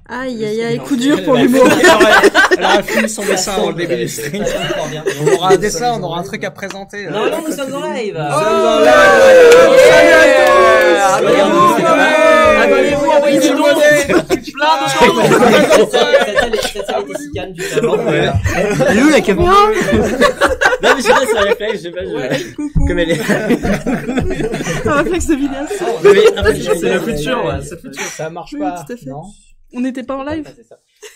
Aïe aïe aïe, coup dur pour l'humour. Elle a fini son dessin dans le début du stream. On aura un dessin, on aura un truc à présenter. Non, nous sommes en live. Abonnez-vous, envoyez du don. Plein de choses. Cette salle était si calme du avant. Elle est où la caméra? Non, mais je sais pas, c'est un réflexe, je sais pas, comme elle est. Un réflexe de vidéo. C'est le futur, ouais, c'est le futur. Ça marche Oui, pas. tout à fait. Non. On n'était pas en live?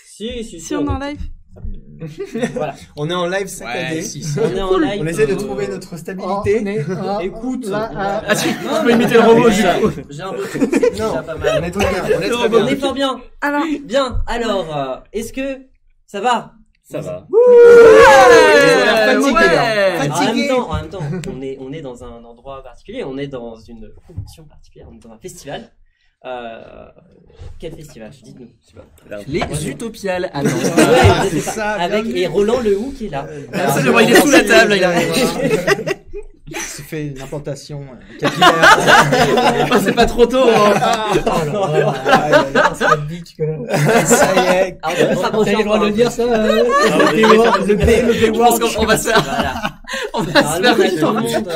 Si, on est en live. Voilà. On est en live cette année. On est en live. On essaie de trouver notre stabilité. Écoute. Ah si, je peux imiter le robot du coup. J'ai un retour, c'est déjà pas mal. On est très bien. On est fort bien. Alors. Bien, alors, est-ce que ça va? Ça va. En même temps, on est dans un endroit particulier, on est dans une convention particulière, on est dans un festival. Quel festival? Dites-nous. Les Utopiales. Ah non. Ouais, c'est ça. Avec, et Roland Lehou qui est là. Absolument, il est sous la table, il arrive. Il s'est fait une implantation capillaire. C'est pas trop tôt. C'est la bitch que ça y est. T'as le droit de le dire ça. Le Je pense qu'on va se faire. On va se faire tout le monde.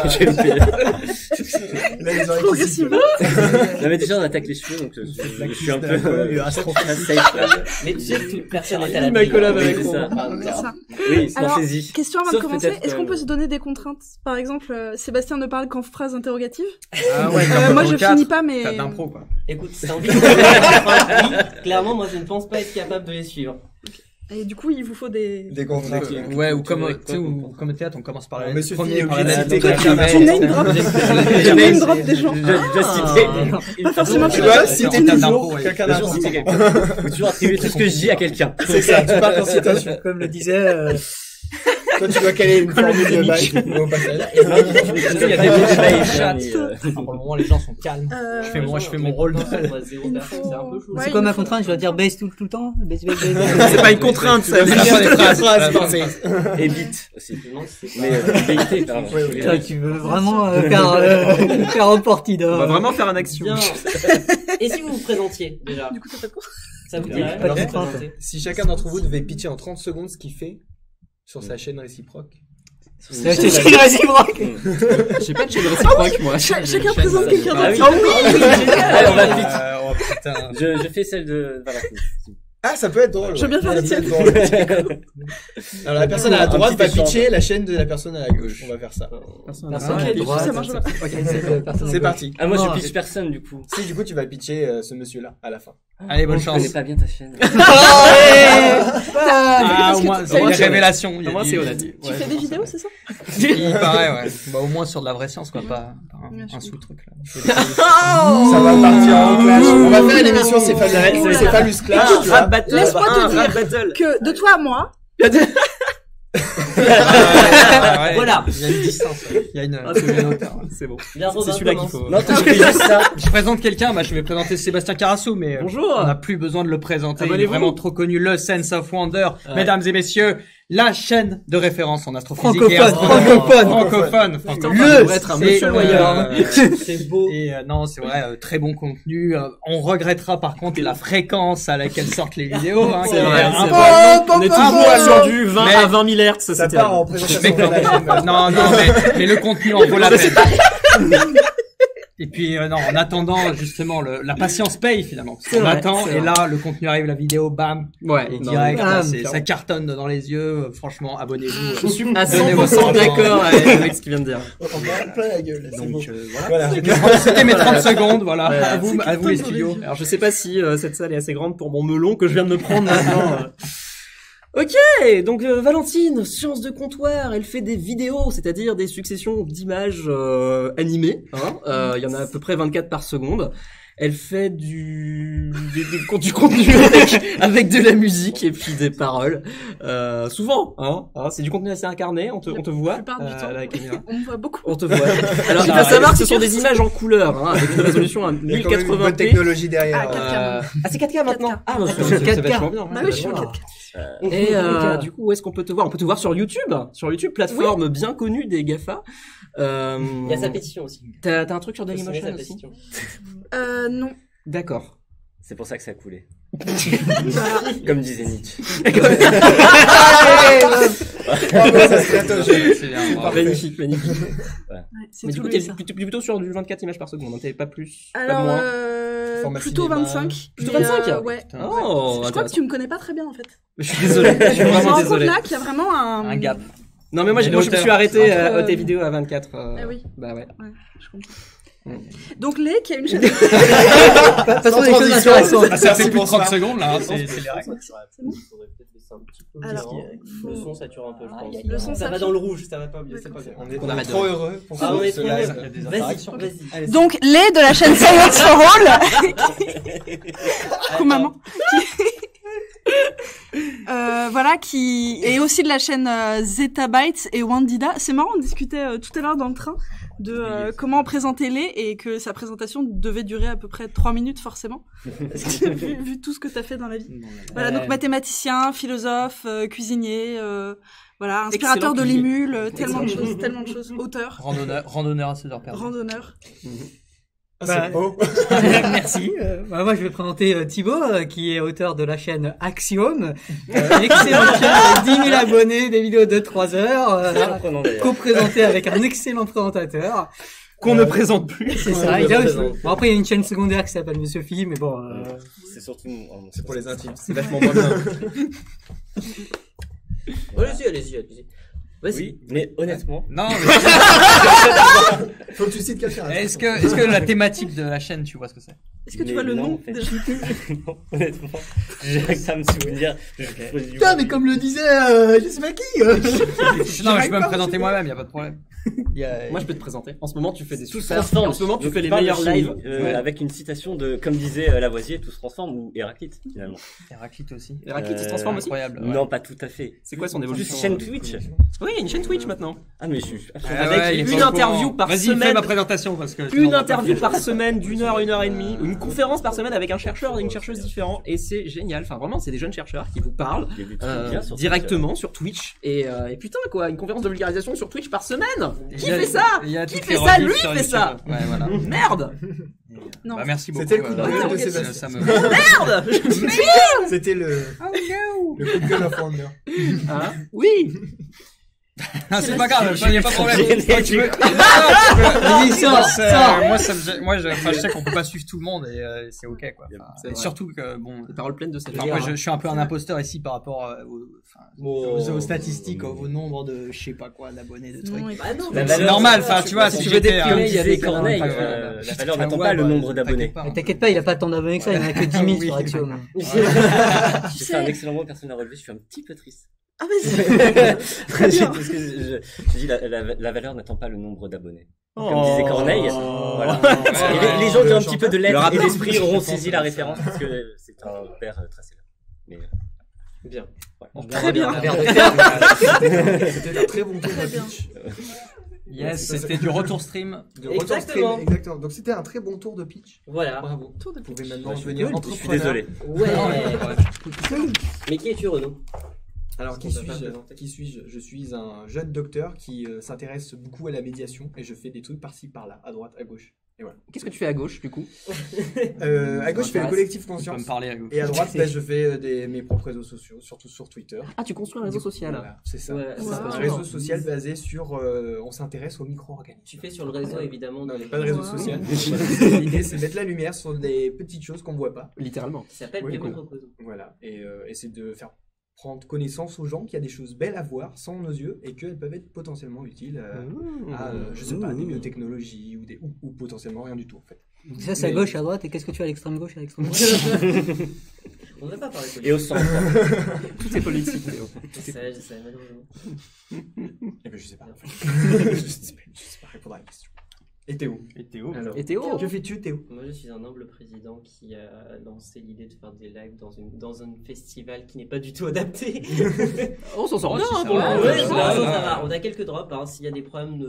Progressivement. Non mais déjà on attaque les cheveux donc je suis un peu safe. Mais tu sais que toute personne est à la ma collab avec c'est ça. Ça. Oui, Alors, pensez-y. question avant Sauf de commencer, peut-être, est-ce qu'on peut se donner des contraintes? Par exemple, Sébastien ne parle qu'en phrase interrogative. Ah ouais, Moi je finis pas mais... T'as d'impro quoi. Écoute, c'est envie de oui, clairement, moi je ne pense pas être capable de les suivre. Et du coup, il vous faut des... Des contraintes. Ouais, ou comme, tu sais, ou comme au théâtre, on commence par le Monsieur premier, Phil par est la obligé de cité citer Tu name drop. Tu name drop des gens. Je citer. Pas forcément Tu tu vois, vois. citer toujours quelqu'un Toujours d'impro. citer quelqu'un. Faut toujours attribuer tout ce que je dis à quelqu'un. C'est ça, tu parles en citation. Comme le disait, Toi, tu dois caler une formule de bail au passage. Il y a des mots de chat. Pour le moment, les gens sont calmes. Je fais mon rôle. C'est un peu chaud. Ouais, c'est quoi il ma me faut- contrainte? Je dois dire baisse tout le temps? Baisse. C'est pas une contrainte, ça. Et vite aussi. Mais vérité, pardon. Putain, tu veux vraiment faire un portide. On va vraiment faire une action. Bien. Et si vous vous présentiez, déjà? Du coup, ça fait quoi? Ça vous dirait? Pas de de vous contrainte. présenter Si chacun d'entre vous devait pitcher en 30 secondes ce qu'il fait sur sa chaîne réciproque. C'est une réciproque. J'ai pas de chaîne réciproque, moi. Chacun présente quelqu'un Ah d'autre. oui. Allez, on va vite. Oh putain. Je fais celle de Valentine. Ah, ça peut être drôle. Je veux bien faire la tienne. Alors la personne à la Un droite petit va échange. pitcher la chaîne de la personne à la gauche. On va faire ça. Ok, du coup, ça marche pas. C'est parti. Ah moi je pitch personne du coup. Si du coup tu vas pitcher ce monsieur-là à la fin. Allez, bonne Je chance. connais pas bien ta chaîne. Ah, au moins, c'est une révélation. Au moins c'est honnête. Tu fais des vidéos, c'est ça? Il paraît, ouais. Bah, au moins sur de la vraie science, quoi, pas Bien sûr. un sous-truc, là. Ça va partir en clash. On va faire une émission Céphalus Clash. tu vois. Laisse-moi te dire que de toi à moi, Voilà. Il y a une distance, ouais. Il y a une communauté, ouais. C'est bon. Bien, C'est Robin, celui-là qu'il commence. faut. Non, je fais juste ça. Je présente quelqu'un, bah, je vais présenter Sébastien Carasso, mais Bonjour. on n'a plus besoin de le présenter. Il est Abonnez-vous. vraiment trop connu, le Sense of Wonder. Ouais. Mesdames et messieurs, la chaîne de référence en astrophysique et Francophone. francophone. devrait être un c'est, monsieur Loyard. C'est beau. Et non, c'est vrai, très bon contenu. On regrettera par contre la fréquence à laquelle sortent les vidéos. Hein, C'est qui est vrai, un c'est peu- vrai. On est toujours sur du 20 Mais- à 20 000 Hz. Ça C'était part en présentation Mais- de la chaîne. Non, mais le contenu en vaut la peine. Et puis non, en attendant justement la patience paye finalement. C'est On vrai, attend c'est et vrai. là le contenu arrive, la vidéo, bam, Ouais. et direct, bam, ça clairement. cartonne dans les yeux. Franchement, abonnez-vous. Je suis à Donnez vos 100% argent. d'accord avec ce qu'il vient de dire. On prend plein la gueule. C'est bon. Donc voilà. Voilà. C'était mes 30 secondes, voilà. Ouais. À vous les studios. Alors je sais pas si cette salle est assez grande pour mon melon que je viens de me prendre maintenant. Ok, donc Valentine, science de comptoir, elle fait des vidéos, c'est-à-dire des successions d'images animées. Hein. Il y en a à peu près 24 par seconde. Elle fait du contenu avec de la musique et puis des paroles. Souvent, hein, c'est du contenu assez incarné. On te voit la plupart du temps, à la caméra. on me voit beaucoup. On te voit. Alors, il faut savoir que ce sont des images en couleur, hein, avec une résolution à Il y a quand même une bonne 1080p. technologie derrière. Ah, 4K. Ah, c'est 4K maintenant? 4K. Ah, bah, C'est 4K. vachement bien. Bah oui, je suis en 4K. Et du coup, où est-ce qu'on peut te voir? On peut te voir sur YouTube. Sur YouTube, plateforme bien connue des GAFA. Il y a sa pétition aussi. T'as un truc sur Faut signer Dailymotion sa aussi? pétition. Non. D'accord. C'est pour ça que ça a coulé. Comme disait Nietzsche. C'est bien, bravo. Magnifique, magnifique. Ouais, c'est Mais du tout coup, lui, t'es ça. plutôt sur du 24 images par seconde, hein, t'es pas plus, pas Alors, moins. Format plutôt cinéma. 25. Plutôt mais, 25? Ouais. Oh, Je crois que tu me connais pas très bien en fait. Je suis désolé, je suis Je me vraiment rends compte désolé. là qu'il y a vraiment Un gap. Non, mais moi, Il y a je me l'auteur. suis arrêté Entre, à tes vidéos à 24. Ah oui. Bah ouais. Ouais, je comprends. Donc les qui a une chaîne. Passons à des choses intéressantes. Ah, ça fait plus de pour 30 ça. secondes là, hein, c'est les règles. C'est bon. Il faudrait peut-être baisser un petit peu. Alors, Le son sature un peu, je pense. Le son, ça ça va dans le rouge, ça va pas bien, c'est pas D'accord. bien. On On a est trop heureux pour Ah, on est ce trop live. heureux. Il y a des Vas-y, interactions. vas-y. Allez, Donc les de la chaîne Science for All. Coucou maman. Voilà, qui est aussi de la chaîne Zetabytes et Wandida. C'est marrant, on discutait tout à l'heure dans le train de comment présenter les et que sa présentation devait durer à peu près 3 minutes forcément. Parce que vu tout ce que t'as fait dans la vie. Voilà, donc mathématicien, philosophe, cuisinier, voilà, inspirateur Excellent de cuisinier. l'émule, tellement de choses, auteur, Randonneur à 16h perdues. randonneur. Ah, Bah, c'est beau. Merci. Moi, je vais présenter Thibaut, qui est auteur de la chaîne Axiom. Une excellente chaîne avec 10 000 abonnés, des vidéos de 3 heures, Surprenant d'ailleurs. co-présenté avec un excellent présentateur. Qu'on ne présente plus. C'est ça. le Il y a aussi- présente. Bon, après, il y a une chaîne secondaire qui s'appelle Monsieur Phi, mais bon, C'est surtout. C'est pour les intimes. C'est vachement moins bien. Allez-y. Vas-y. Oui, mais honnêtement. Non, mais Faut que tu cites quelqu'un. est-ce que la thématique de la chaîne, tu vois ce que c'est? Est-ce que tu Mais vois le non, nom en fait. déjà? Non, honnêtement, j'ai rien que ça à me souvenir. putain, mais comme le disait, je sais pas qui. Non, mais je peux me présenter moi-même, y a pas de problème. Moi, je peux te présenter. En ce moment, tu fais des Tout se super. transforme. En ce moment, tu Donc, fais les parles meilleurs de chimie, lives. Ouais. avec une citation de, comme disait Lavoisier, tout se transforme, ou Héraclite, finalement. Héraclite aussi. Héraclite, il se transforme aussi. Incroyable. ouais. Non, pas tout à fait. C'est quoi son Juste évolution chaîne Twitch. Oui, il y a une chaîne Twitch maintenant. Ah, mais je suis absolument. Ah Avec ouais, il est une pas au interview courant. par Vas-y, fais semaine. ma présentation parce que. Une interview par semaine d'une heure, 1h30, une conférence par semaine avec un chercheur et une chercheuse différents, et c'est génial. Enfin, vraiment, c'est des jeunes chercheurs qui vous parlent Il y a des trucs bien sur directement sur Twitch. Et putain, quoi, une conférence de vulgarisation sur Twitch par semaine. Qui fait ça? Qui fait ça? Lui fait ça. Ouais, voilà. Merde. Non. Bah, merci beaucoup. C'était le coup de gueule de ça Sébastien. me. Merde. C'était le coup de gueule of Wonder. Hein? Oui. Ah, c'est pas grave, y a pas de problème. Génial. Tu peux- Vas-y, sors, sors. Moi, je sais qu'on peut pas suivre tout le monde et c'est ok quoi. Enfin, C'est et vrai. surtout que bon. Des paroles pleines de cette Enfin, moi, je suis un peu un imposteur ici par rapport aux statistiques, au nombre de, je sais pas quoi, d'abonnés, de trucs. Non, et- Bah non, C'est la valeur- normal, enfin, tu vois, si si tu veux j'étais déprimer, un- il y a des c'est corneilles. pas grave. La valeur n'attend Ouais, pas le bah, nombre d'abonnés. t'inquiète pas. Mais t'inquiète pas, il a pas tant d'abonnés que ça, il y en a que 10 000 sur Axiom. C'est un excellent mot, personne n'a relevé, je suis un petit peu triste. Ah vas-y. Parce que je dis la valeur n'attend pas le nombre d'abonnés. Comme disait Corneille. Voilà. Et les gens qui ont un petit peu de lettres et d'esprit auront saisi la référence parce que c'est un père très célèbre. Mais bien. Ouais. Très bien. C'était un très bon tour Très de bien. pitch. Yes, c'était du retour stream. De retour Exactement. stream, exactement. Donc c'était un très bon tour de pitch. Voilà. Bravo. Tour de Vous pouvez pitch. maintenant Je suis devenir Je suis entrepreneur. désolé. Non, Ouais. Mais qui es-tu, Renaud? Alors Qu'on qui t'a pas suis-je? présenté. Qui suis-je? Je suis un jeune docteur qui s'intéresse beaucoup à la médiation et je fais des trucs par-ci par-là, à droite, à gauche. Et voilà. Qu'est-ce que tu fais à gauche, du coup? À gauche, je fais le collectif Tu peux Conscience. me parler à gauche. Et à droite, je fais mes propres réseaux sociaux, surtout sur Twitter. Ah, tu construis un réseau social. Voilà, c'est ça. Ouais, C'est wow. un réseau social basé sur on s'intéresse aux micro-organismes. Tu fais sur le réseau, évidemment. Non, il n'y a pas de réseau Wow. social. L'idée, c'est mettre la lumière sur des petites choses qu'on voit pas. Littéralement. Ça s'appelle Oui, Clément cool. Reposo. Voilà. Et c'est de faire prendre connaissance aux gens qu'il y a des choses belles à voir sans nos yeux et qu'elles peuvent être potentiellement utiles à, je sais pas, des biotechnologies ou potentiellement rien du tout, en fait. Ça, c'est à gauche, à droite, et qu'est-ce que tu as à l'extrême gauche et à l'extrême droite? On n'a pas parlé de Et au centre. Tout est politique, Théo. Je sais, malheureusement. Eh ben, je sais pas, en fait. je sais pas répondre à la question. Et Théo? Et Théo. Alors, Et Théo? que fais-tu, Théo? Moi, je suis un humble président qui a lancé l'idée de faire des lives dans un festival qui n'est pas du tout adapté. On s'en sort bien, si, hein, ça pour le va, coup. ouais, Ouais, ça ça va, va. ça Ça va. On a quelques drops. Hein. S'il y a des problèmes,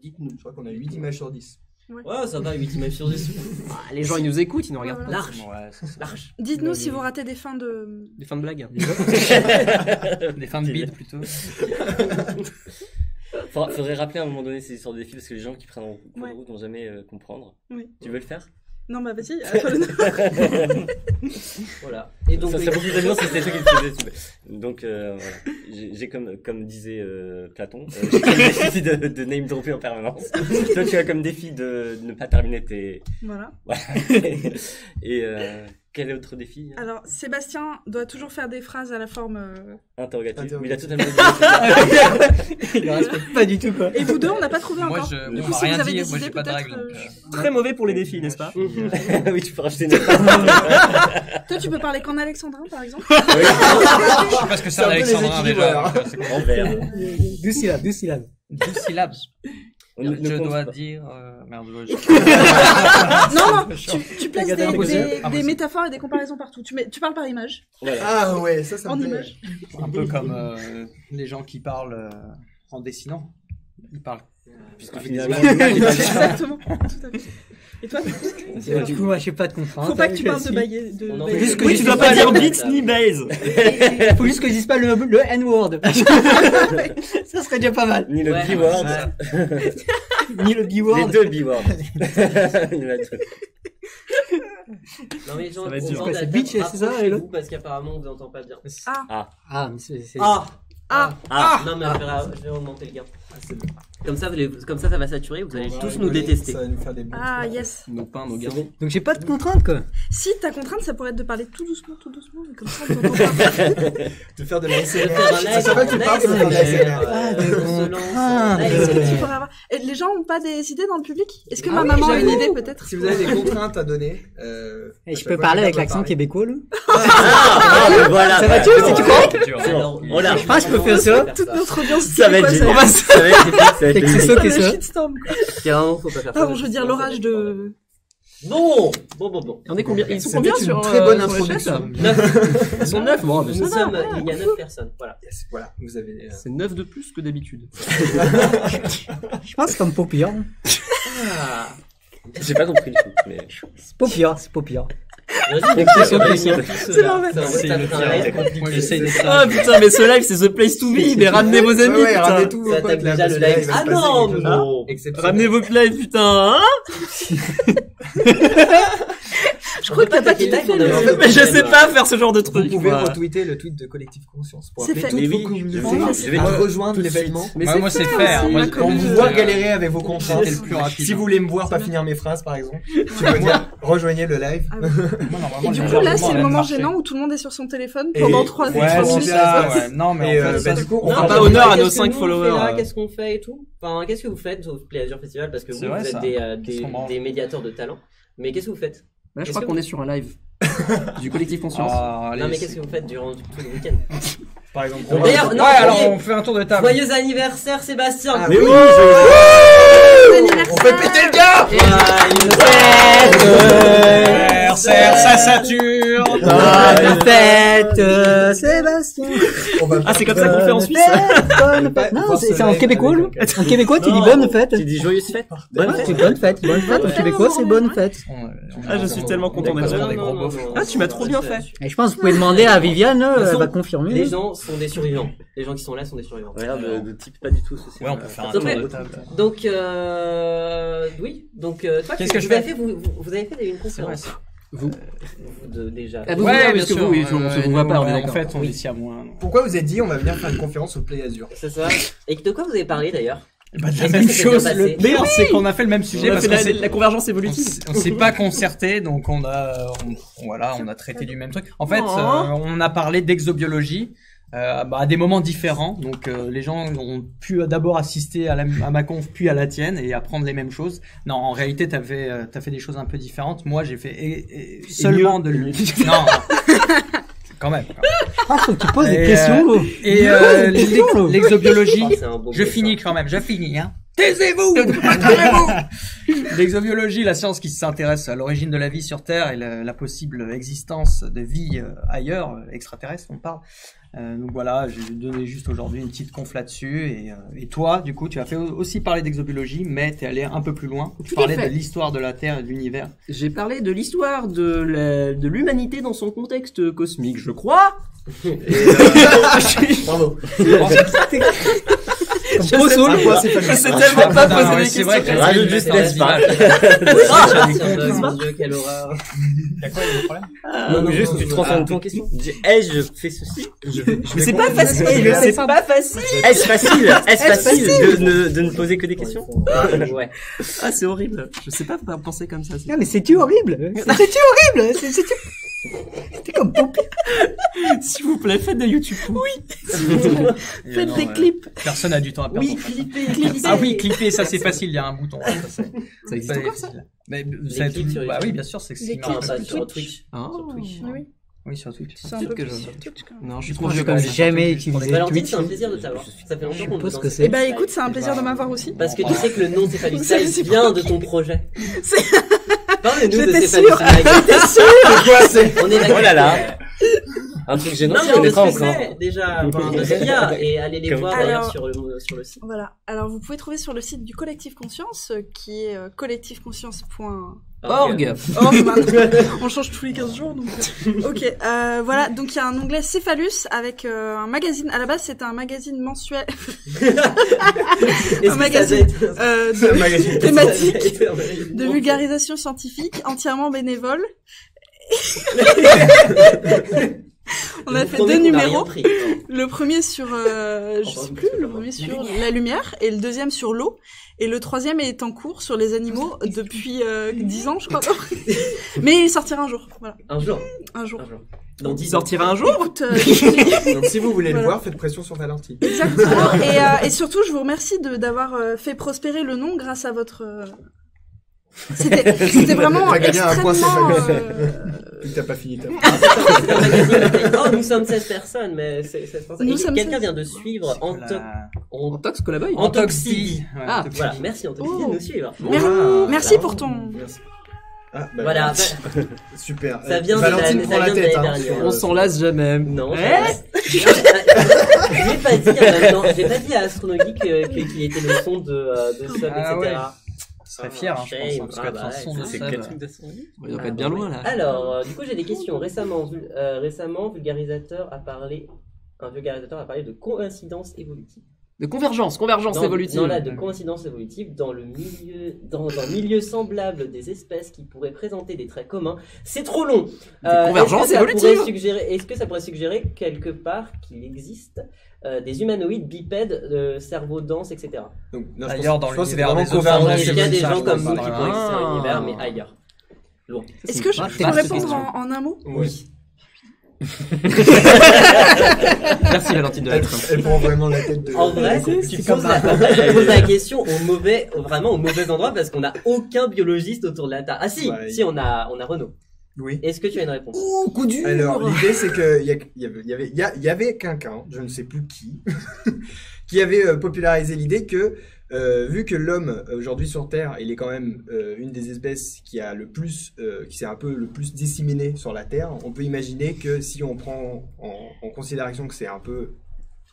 dites-nous. Je crois qu'on a 8 images sur 10. Ouais, ça va, 8 images sur 10. Ah, les gens, ils nous écoutent, ils nous regardent Voilà. large. Ouais, c'est ça. Large. Dites-nous si vous ratez des fins de. Des fins de blagues. Des fins de bide plutôt. Faudrait rappeler à un moment donné ces histoires de défis parce que les gens qui prennent en cours de Ouais. route n'ont jamais comprendre. Oui. Tu veux le faire? Non, bah vas-y, à toi l'honneur. Voilà. Et donc, ça serait beaucoup plus amusant si c'était toi qui le faisais. Donc, voilà. J'ai comme disait Platon, j'ai comme défi de name dropper en permanence. Toi, tu as comme défi de ne pas terminer tes... Voilà. Et quel autre défi? Alors, Sébastien doit toujours faire des phrases à la forme... Interrogative. Mais il a totalement dit. Il ne respecte pas du tout, quoi. Et vous deux, on n'a pas trouvé encore. Moi, Du coup, si rien vous avez dit, des moi, idées, j'ai pas de peut-être... règles. Très mauvais pour les défis, n'est-ce pas? Oui, tu peux rajouter une Toi, tu peux parler qu'en alexandrin, par exemple. Je sais pas ce que c'est un alexandrin déjà. En vert. 12 syllabes, 12 syllabes. 12 syllabes. Ne Je compte dois pas. dire... Merde, Non, tu places Agatha Impossible. des métaphores et des comparaisons partout. Tu parles par image. Voilà. Ah ouais, ça En me plaît. image. un peu comme les gens qui parlent en dessinant. Ils parlent. Puisque finalement, Exactement. Tout à fait. Et toi, Du coup, moi, je sais pas de contrainte. faut pas que tu parles de Si. bailler. On en bailler. fait Juste que Oui, je tu dis dois pas dire bits ni base. Faut juste que je dise pas le N-word. Ça serait déjà pas mal. ni le B-word, Ni le les B-word. deux B-words. Il y en a deux. Non mais les gens, Ça va être on dur. demande C'est à bitch, table, c'est ça, rapprochez-vous, et l'autre parce qu'apparemment on vous entend pas bien. Ah, mais c'est... Non mais je vais augmenter le gain. Comme ça va saturer, vous allez tous nous détester. Ça va nous faire des bons. Ah, yes. Nos pains, nos gains. Donc j'ai pas de contrainte, quoi. Si ta contrainte, ça pourrait être de parler tout doucement, mais comme ça, on t'entend pas. De faire de la Je vais faire un SMR. live, Ça va, tu parles de faire de la SMR. Ah, de on se lance contrainte. en live. Tu pourrais avoir... Et les gens ont pas des idées dans le public? Est-ce que Ah ma oui, maman a une j'avoue. idée, peut-être? Si vous avez des contraintes à donner, Et je peux parler avec l'accent québécois, là? Voilà. Ça va, tu sais, tu crois? Alors, On l'a. Ah, je peux faire ça. Toute notre audience Ça va être québécoise, génial. Ça va être épique, ça va être C'est que c'est épique. ça ça que le ça. shitstorm, quoi. Carrément, faut pas faire ça. Ah bon, je veux dire l'orage de... Bon. On est combien? Ils sont C'était combien une sur très bonne sur le chat, introduction. là Ils sont 9. Bon, Il y a 9 personnes, voilà. Yes, voilà, vous avez. c'est 9 de plus que d'habitude. Je pense que c'est comme pas pire. J'ai pas compris le truc, mais. C'est pas pire, c'est pas pire. Vas-y, C'est normal. C'est le pire. Moi, j'essaye de Ah ça. putain, mais ce live c'est the place to be. Mais ramenez vos amis, Ouais, ramenez putain. tous vos Ça potes attaque là. déjà parce le que là, live. il va se Ah passer non, quelque chose non. d'exceptionnel. Ramenez vos lives, putain. Hein Je crois que t'as pas attaqué kiffé live, on a- le... Mais je sais pas faire ce genre de Vous truc. pouvez moi. retweeter le tweet de Collectif Conscience pour C'est appeler fait. toutes Mais vos oui, communautés je vais à le- rejoindre l'événement. Mais Moi, c'est fait faire. aussi, Moi, ma Pour commune. vous voir galérer avec vos contraintes, C'était le plus rapide. si vous voulez me voir pas finir mes phrases par exemple, tu peux dire rejoignez le live. Ah oui. Et du coup, là, c'est le moment gênant où tout le monde est sur son téléphone Et- pendant 3 Ouais, minutes. c'est ça, ouais. Non, mais Et en fait, ça, du coup, on Non, fera pas pas honneur à nos qu'est-ce que 5 nous, on fait followers. là, Qu'est-ce qu'on fait et tout. Enfin, qu'est-ce que vous faites au Play Azure Festival? Parce que C'est vous, vrai, vous ça. êtes Qu'est-ce qu'on mange des médiateurs de talent. Mais qu'est-ce que vous faites? Là, je Est-ce crois que qu'on vous- est sur un live du collectif Conscience. Ah, allez, Non, mais c'est- qu'est-ce que vous faites durant tout le week-end? par exemple. D'ailleurs, Ouais, non, alors attendez. on fait un tour de table. Joyeux anniversaire, Sébastien! Ah Mais oui, On fait péter le gars. Anniversaire, ça sature. Bonne fête, Sébastien. Ah, c'est comme ça qu'on fait en Suisse. Bonne fête. Non, c'est en québécois, là. En québécois, tu dis bonne fête. Tu dis joyeuse fête. Bonne Ouais, fête. c'est bonne fête. Bonne fête. En québécois, c'est bonne fête. Ah, je suis tellement content d'être là. Ah, tu m'as trop bien fait. Et je pense que vous pouvez demander à Viviane, là, elle va confirmer. Les gens sont des survivants. Les gens qui sont là sont des survivants. Regarde, le type pas du tout social. Ouais, on peut faire un Donc, tour ouais. de table. Donc, oui. Donc, toi, Qu'est-ce que je vous avez fais fait, vous avez fait une C'est vrai, conférence. ça. Vous. Déjà. Ah, vous, Ouais, parce bien que sûr. vous, oui, on se vous voit pas, on est En d'accord. fait, on est ici à moins. Pourquoi vous êtes dit on va venir faire une conférence au Play Azure? C'est ça. Et de quoi vous avez parlé d'ailleurs? Bah, de la Est-ce que même ça s'est chose. bien Le passé pire, c'est qu'on a fait le même sujet On a parce fait qu'on s'est- la convergence on évolutive. s'est pas concerté, donc voilà, on a traité du même truc. En fait, on a parlé d'exobiologie. À des moments différents, donc les gens ont pu d'abord assister à ma conf puis à la tienne et apprendre les mêmes choses. Non, en réalité, t'as fait des choses un peu différentes. Moi, j'ai fait seulement de non, quand même. Ah, faut que tu poses des Et, questions, là. Et des questions, là. l'exobiologie, Oh, c'est un beau je gosse, finis ça. quand même, hein. Taisez-vous, taisez-vous. L'exobiologie, la science qui s'intéresse à l'origine de la vie sur Terre et la possible existence de vie ailleurs, extraterrestre, on parle. Donc voilà, j'ai donné juste aujourd'hui une petite conf là-dessus. Et toi, du coup, tu as fait aussi parler d'exobiologie, mais t'es allé un peu plus loin. Tu Tout à parlais fait. de l'histoire de la Terre et de l'univers. J'ai parlé de l'histoire de l'humanité dans son contexte cosmique, je crois. Bravo. Comme trop saoul. Je sais tellement pas poser des c'est vrai questions. que Rajoute juste l'espace. Mon Dieu, quelle horreur. Y'a quoi, il y a des problèmes? Non, juste tu transformes ton question. Dis, je fais ceci. Mais c'est pas facile, c'est pas facile. Est-ce facile de ne poser que des questions? Ouais. Ah, c'est horrible. Je sais pas penser comme ça. Non, mais c'est-tu horrible? C'est-tu horrible? C'est comme Pompé. S'il vous plaît, faites des YouTube. Faites des clips. Personne a du temps à perdre. Oui, clipper. Ah oui, clipper, ça c'est facile, il y a un bouton. Ça existe encore, ça? Mais Les clips sur bah YouTube. oui, bien sûr, c'est que Les c'est clips. Non, pas Sur sur Twitch. Twitch. Ah. Sur Twitch. Oui. Oui, sur Twitch. C'est un Peut-être peu que plus je- sur Twitch quand même. Non, je suis Moi, trop je vieux connais comme jamais Twitch. utilisé Valentine, Twitch. c'est un plaisir de t'avoir. Ça fait longtemps qu'on Je nous sais pas ce que en- c'est. Eh ben écoute, c'est un plaisir de m'avoir aussi. Parce que tu sais que le nom Céphalus C'est Live réciproque. vient de ton projet. C'est- Parle-nous de J'étais Céphalus sûre. Live. Quoi, c'est On est Oh là là. Un truc gênant, Non, je mais connais de pas ce que encore. c'est, déjà, enfin, de ce qu'il y a, et allez les Comme voir quoi. d'ailleurs Alors- sur le site. Voilà. Alors vous pouvez trouver sur le site du Collectif Conscience, qui est collectifconscience.org. On change tous les 15 jours, donc. Ok. Voilà. Donc il y a un onglet Céphalus avec un magazine. À la base, c'était un magazine mensuel. Un magazine un magazine thématique de vulgarisation scientifique, entièrement bénévole. On a fait 2 numéros. Le premier sur, je sais plus, le premier sur la lumière et le deuxième sur l'eau. Et le troisième est en cours sur les animaux depuis 10 ans, je crois. Mais il sortira un jour. Voilà, Un jour. un jour. Dans Il 10 ans. sortira un jour. Écoute, Donc si vous voulez le Voilà. voir, faites pression sur Valentine. exactement. Et surtout, je vous remercie d'avoir fait prospérer le nom grâce à votre. C'était vraiment T'as gagné un point, extrêmement. T'as pas fini. C'est un magazine. Oh, nous sommes 16 personnes, mais c'est Nous et sommes quelqu'un 16. vient de suivre Antox Colaboy. Antoxy. Ah, Voilà, merci Antoxy de nous suivre. Merci pour ton. Merci. Ah, bah, Voilà. super. Ça vient de Valentine la- prend ça la vient de tête. l'année Hein, dernière. on s'en lasse jamais. Non, Eh j'ai pas dit en même temps, j'ai pas dit à Astronogeek qu'il était le son de Sub, Ah etc. ouais. Je serais fier, hein, je pense, Shame. parce Ah qu'être bah un son ouais, de c'est Seb. Quel truc de son vie? Il doit pas être bien loin là. Alors, du coup, j'ai des questions. Récemment, vulgarisateur a parlé de coïncidence évolutive. De convergence Non, évolutive. Non, là, de coïncidence évolutive dans un milieu semblable des espèces qui pourraient présenter des traits communs. C'est trop long. convergences évolutives. Est-ce que ça pourrait suggérer quelque part qu'il existe des humanoïdes bipèdes, cerveau dense, etc. Donc, non, D'ailleurs, dans je pense que c'est l'univers vraiment des autres, convergence Il y a des évolutive, gens je comme pense. nous qui pourraient exister dans l'univers, mais ailleurs. Lourd. Est-ce que je Ah, peux vaste répondre question. en un mot? Oui. Merci Valentine de l'être. Elle prend vraiment la tête de. En vrai, tu poses la question vraiment au mauvais endroit parce qu'on n'a aucun biologiste autour de la table. Ah si, Ouais. si on a Renaud. Oui. Est-ce que tu as une réponse? Oh, coup dur. Alors, l'idée, c'est que il y avait quelqu'un, je ne sais plus qui, qui avait popularisé l'idée que, vu que l'homme, aujourd'hui sur Terre, il est quand même une des espèces qui a le plus, qui s'est un peu le plus disséminée sur la Terre, on peut imaginer que si on prend en considération que c'est un peu,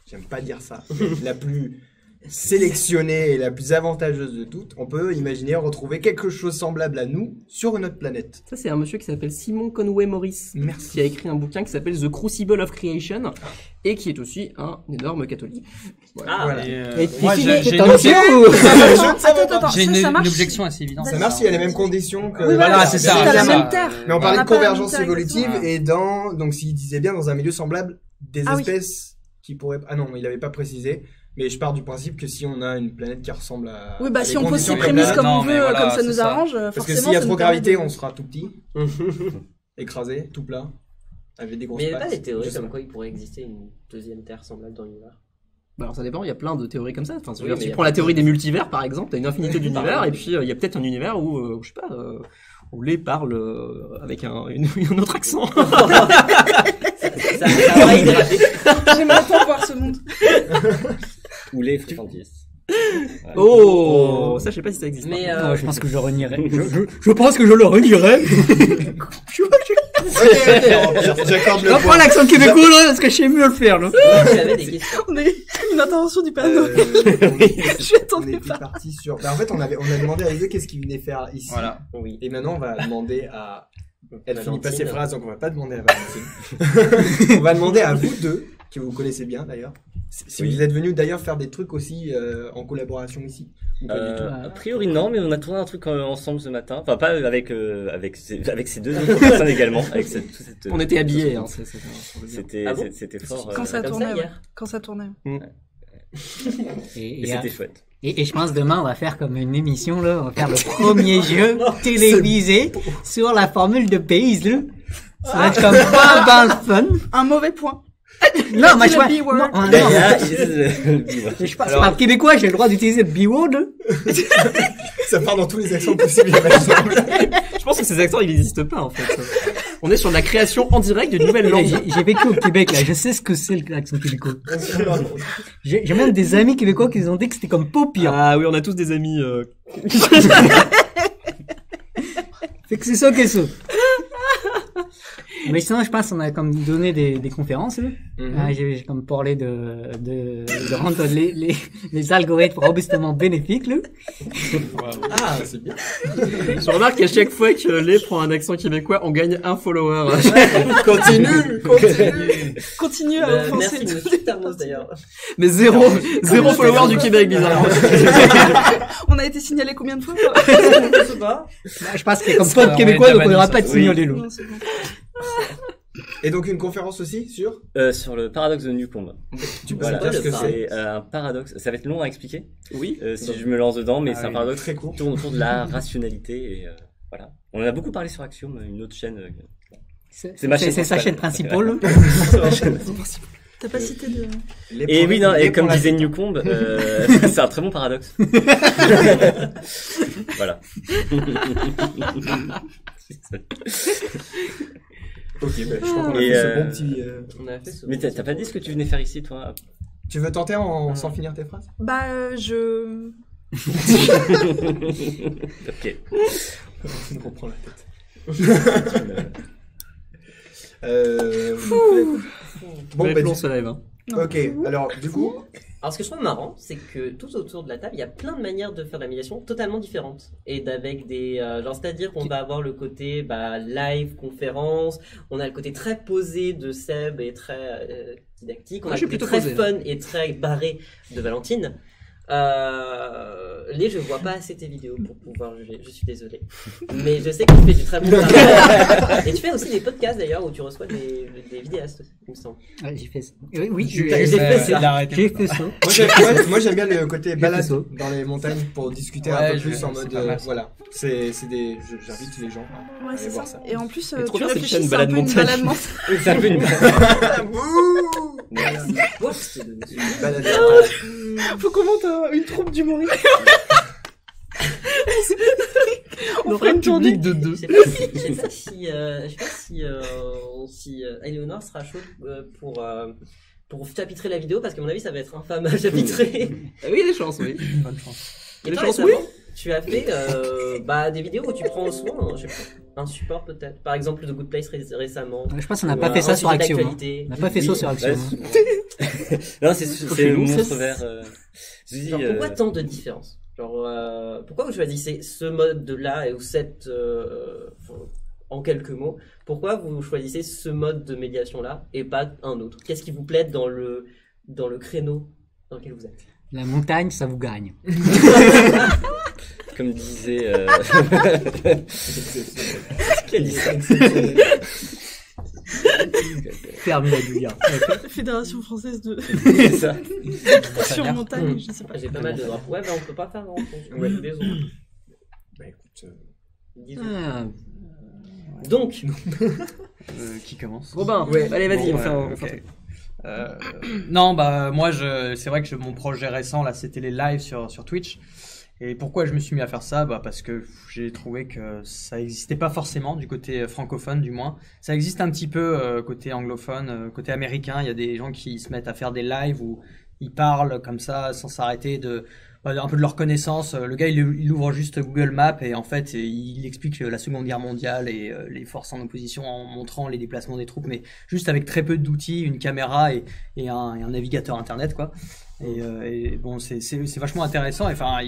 j'aime pas dire ça, la plus sélectionnée et la plus avantageuse de toutes, on peut imaginer retrouver quelque chose semblable à nous sur une autre planète. Ça, c'est un monsieur qui s'appelle Simon Conway Morris. Merci. Qui a écrit un bouquin qui s'appelle The Crucible of Creation et qui est aussi un énorme catholique. Ah, Voilà. Et Moi, t'es j'ai t'es en une- dessous. Attends, J'ai ça une marche. objection assez évidente. Ça marche s'il y a les mêmes conditions que. Oui, Voilà, c'est ça. C'est à la c'est ça. même terre. Mais on On parlait n'a de pas la convergence même terre, évolutive exactement. et donc s'il disait bien dans un milieu semblable des Ah oui. espèces qui pourraient. Ah non, il avait pas précisé. Mais je pars du principe que si on a une planète qui ressemble à. Oui, bah à si des on pose conditions ses comme prémices la comme Non, on mais veut, voilà, comme ça c'est nous ça. arrange, Parce que forcément. s'il y a ça trop nous de gravité, permet on sera tout petit, écrasé, tout plat, avec des grosses mais il n'y a pas pattes. des Je théories sais comme pas. quoi il pourrait exister une deuxième Terre semblable dans l'univers. Bah alors ça dépend, il y a plein de théories comme ça. Enfin, Oui, mais tu il y a prends la pas théorie de- des multivers par exemple, t'as une infinité d'univers exemple. et puis il y a peut-être un univers où, je sais pas, où les parle avec un autre accent. Ça va hydrater. J'aimerais pas voir ce monde. Ou les friandises. Oh, ça je sais pas si ça existe. Mais Non, je pense que je le renierai. Je pense que je le renierai. J'accorde Je le reprends point. l'accent québécois là parce que je sais mieux le faire là. j'avais des questions. On a eu une intervention du panneau. Je On m'attendais était pas. parti sur. Bah, en fait, on a demandé à les deux qu'est-ce qu'ils venaient faire ici. Voilà. Oui. Et maintenant, on va demander à. Elle finit pas ses Valentine. phrases, donc on va pas demander à Valentine. On va demander à vous deux, que vous connaissez bien d'ailleurs, Si vous êtes venu d'ailleurs faire des trucs aussi en collaboration ici. Ou pas du tout. A priori non, mais on a tourné un truc ensemble ce matin. Enfin pas avec ces deux autres personnes également. Avec On était habillés. Hein, c'était fort. Quand ça comme tournait. ça, Ouais. hier. Quand ça tournait. Et c'était chouette. Et je pense demain on va faire comme une émission là, on va faire le premier jeu télévisé sur la formule de Pays là. Ça va être comme pas le fun. Un mauvais point. Non, moi je vois. Le B-word. Non, non, je pense pas québécois, j'ai le droit d'utiliser le B-word. Là. Ça part dans tous les accents possibles. Je pense que ces accents ils n'existent pas en fait. On est sur la création en direct d'une nouvelle langue. J'ai vécu au Québec là, je sais ce que c'est l'accent québécois. J'ai même des amis québécois qui ont dit que c'était comme pas pire. Ah oui, on a tous des amis. Fait que c'est ça que ça. Mais sinon, je pense qu'on a comme donné des conférences, là. J'ai comme parlé de rendre les algorithmes robustement bénéfiques, là. Ah, c'est bien. Je remarque qu'à chaque fois que Lé prend un accent québécois, on gagne un follower. Continue. Continue à offenser. Merci, monsieur Thermos d'ailleurs. Mais zéro follower du Québec, bizarrement. On a été signalé combien de fois? Je sais pas. Je pense qu'il y a comme pas de québécois, donc on n'aura pas de signaler, là. Non, c'est bon. Et donc une conférence aussi sur Sur le paradoxe de Newcomb. Tu peux Voilà, dire ce que c'est c'est un paradoxe. Ça va être long à expliquer. Oui. Si je me lance dedans, mais Ah c'est un oui, paradoxe très court. qui tourne autour de la rationalité et voilà. On en a beaucoup parlé sur Axiom, une autre chaîne. C'est ma chaîne C'est sa chaîne principale. principale. T'as pas cité de... Et oui, non, et comme disait Newcomb, c'est un très bon paradoxe. Voilà. Ok, bah, je crois qu'on a Et, fait ce bon petit. On a fait ce Mais t'as pas dit ce que tu venais faire ici, toi? Tu veux tenter sans finir tes phrases? je... Ok. On reprend la tête. Bon, bah, on se lève. Hein. ok, alors du coup, Alors, ce que je trouve marrant, c'est que tout autour de la table, il y a plein de manières de faire de la médiation totalement différentes. Et d'avec des... genre, c'est-à-dire qu'on va avoir le côté live, conférence, on a le côté très posé de Seb et très didactique, on a le côté très fun et très barré de Valentine. Je vois pas assez tes vidéos pour pouvoir juger, je suis désolé. Mais je sais que tu fais du très bon travail. Et tu fais aussi des podcasts d'ailleurs où tu reçois des vidéastes, il me semble. Ouais, j'ai fait ça. Oui, j'ai fait ça. J'ai fait ça. moi j'aime bien le côté balade dans les montagnes pour discuter un peu plus en mode voilà. J'invite les gens à Ouais, aller c'est voir ça. ça. Et en plus, trop tu bien, cette réfléchis, chaîne c'est un balade peu une montagne. balade montagne. C'est un peu une... Balade. Faut qu'on monte une troupe d'humoristes. On fera une tournée. de deux. Je sais pas si Eleonore sera chaude pour chapitrer la vidéo, parce qu'à mon avis, ça va être infâme à chapitrer. Oui, il y a des chances, oui. Bonne chance. Et Des toi, chances, récemment, tu as fait des vidéos où tu prends soin, je sais pas, un support peut-être. Par exemple, The Good Place récemment. Je pense qu'on n'a pas fait ça sur Axiom. On n'a pas fait ça sur Axiom. Non, c'est le monstre vert. Genre, pourquoi tant de différences? Genre, pourquoi vous choisissez ce mode-là ou cette... en quelques mots, pourquoi vous choisissez ce mode de médiation-là et pas un autre? Qu'est-ce qui vous plaît dans le créneau dans lequel vous êtes? La montagne, ça vous gagne. Comme disait... Qui a dit ça? Ferme la douillard. Fédération française de C'est ça. sur montagne, je sais pas. J'ai pas mal de drapeaux. Ouais, on peut pas faire grand-chose. Ouais. Les autres. Bah écoute, Disons. Ah, Donc, Qui commence? Robin, Ouais. allez, vas-y, Bon, on fait un ok. truc. Non, moi, c'est vrai que mon projet récent, là, c'était les lives sur Twitch. Et pourquoi je me suis mis à faire ça? Parce que j'ai trouvé que ça n'existait pas forcément du côté francophone, du moins. Ça existe un petit peu côté anglophone, côté américain. Il y a des gens qui se mettent à faire des lives où ils parlent comme ça sans s'arrêter un peu de leur connaissance. Le gars, il ouvre juste Google Maps et en fait, il explique la Seconde Guerre mondiale et les forces en opposition en montrant les déplacements des troupes, mais juste avec très peu d'outils, une caméra et un navigateur internet, quoi. Et bon, c'est vachement intéressant. Enfin,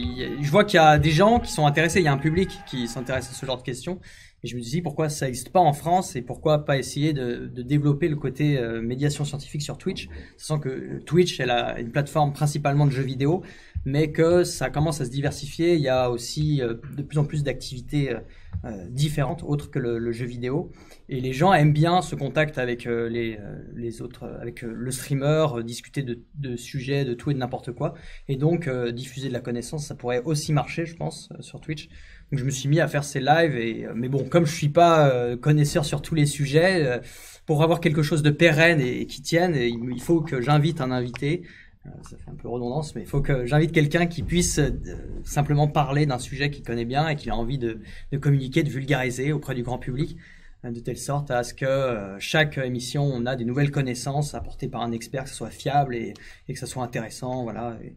je vois qu'il y a des gens qui sont intéressés, il y a un public qui s'intéresse à ce genre de questions. Et je me dis pourquoi ça n'existe pas en France et pourquoi pas essayer de développer le côté médiation scientifique sur Twitch, sachant que Twitch elle a une plateforme principalement de jeux vidéo, mais que ça commence à se diversifier. Il y a aussi de plus en plus d'activités différentes autres que le jeu vidéo, et les gens aiment bien ce contact avec les autres, avec le streamer, discuter de sujets, de tout et de n'importe quoi, et donc diffuser de la connaissance, ça pourrait aussi marcher, je pense, sur Twitch. Donc je me suis mis à faire ces lives, mais bon, comme je suis pas connaisseur sur tous les sujets, pour avoir quelque chose de pérenne et qui tienne, il faut que j'invite un invité. Ça fait un peu redondance, mais il faut que j'invite quelqu'un qui puisse simplement parler d'un sujet qu'il connaît bien et qu'il a envie de communiquer, de vulgariser auprès du grand public, de telle sorte à ce que chaque émission, on a des nouvelles connaissances apportées par un expert, que ce soit fiable et que ça soit intéressant, voilà. Et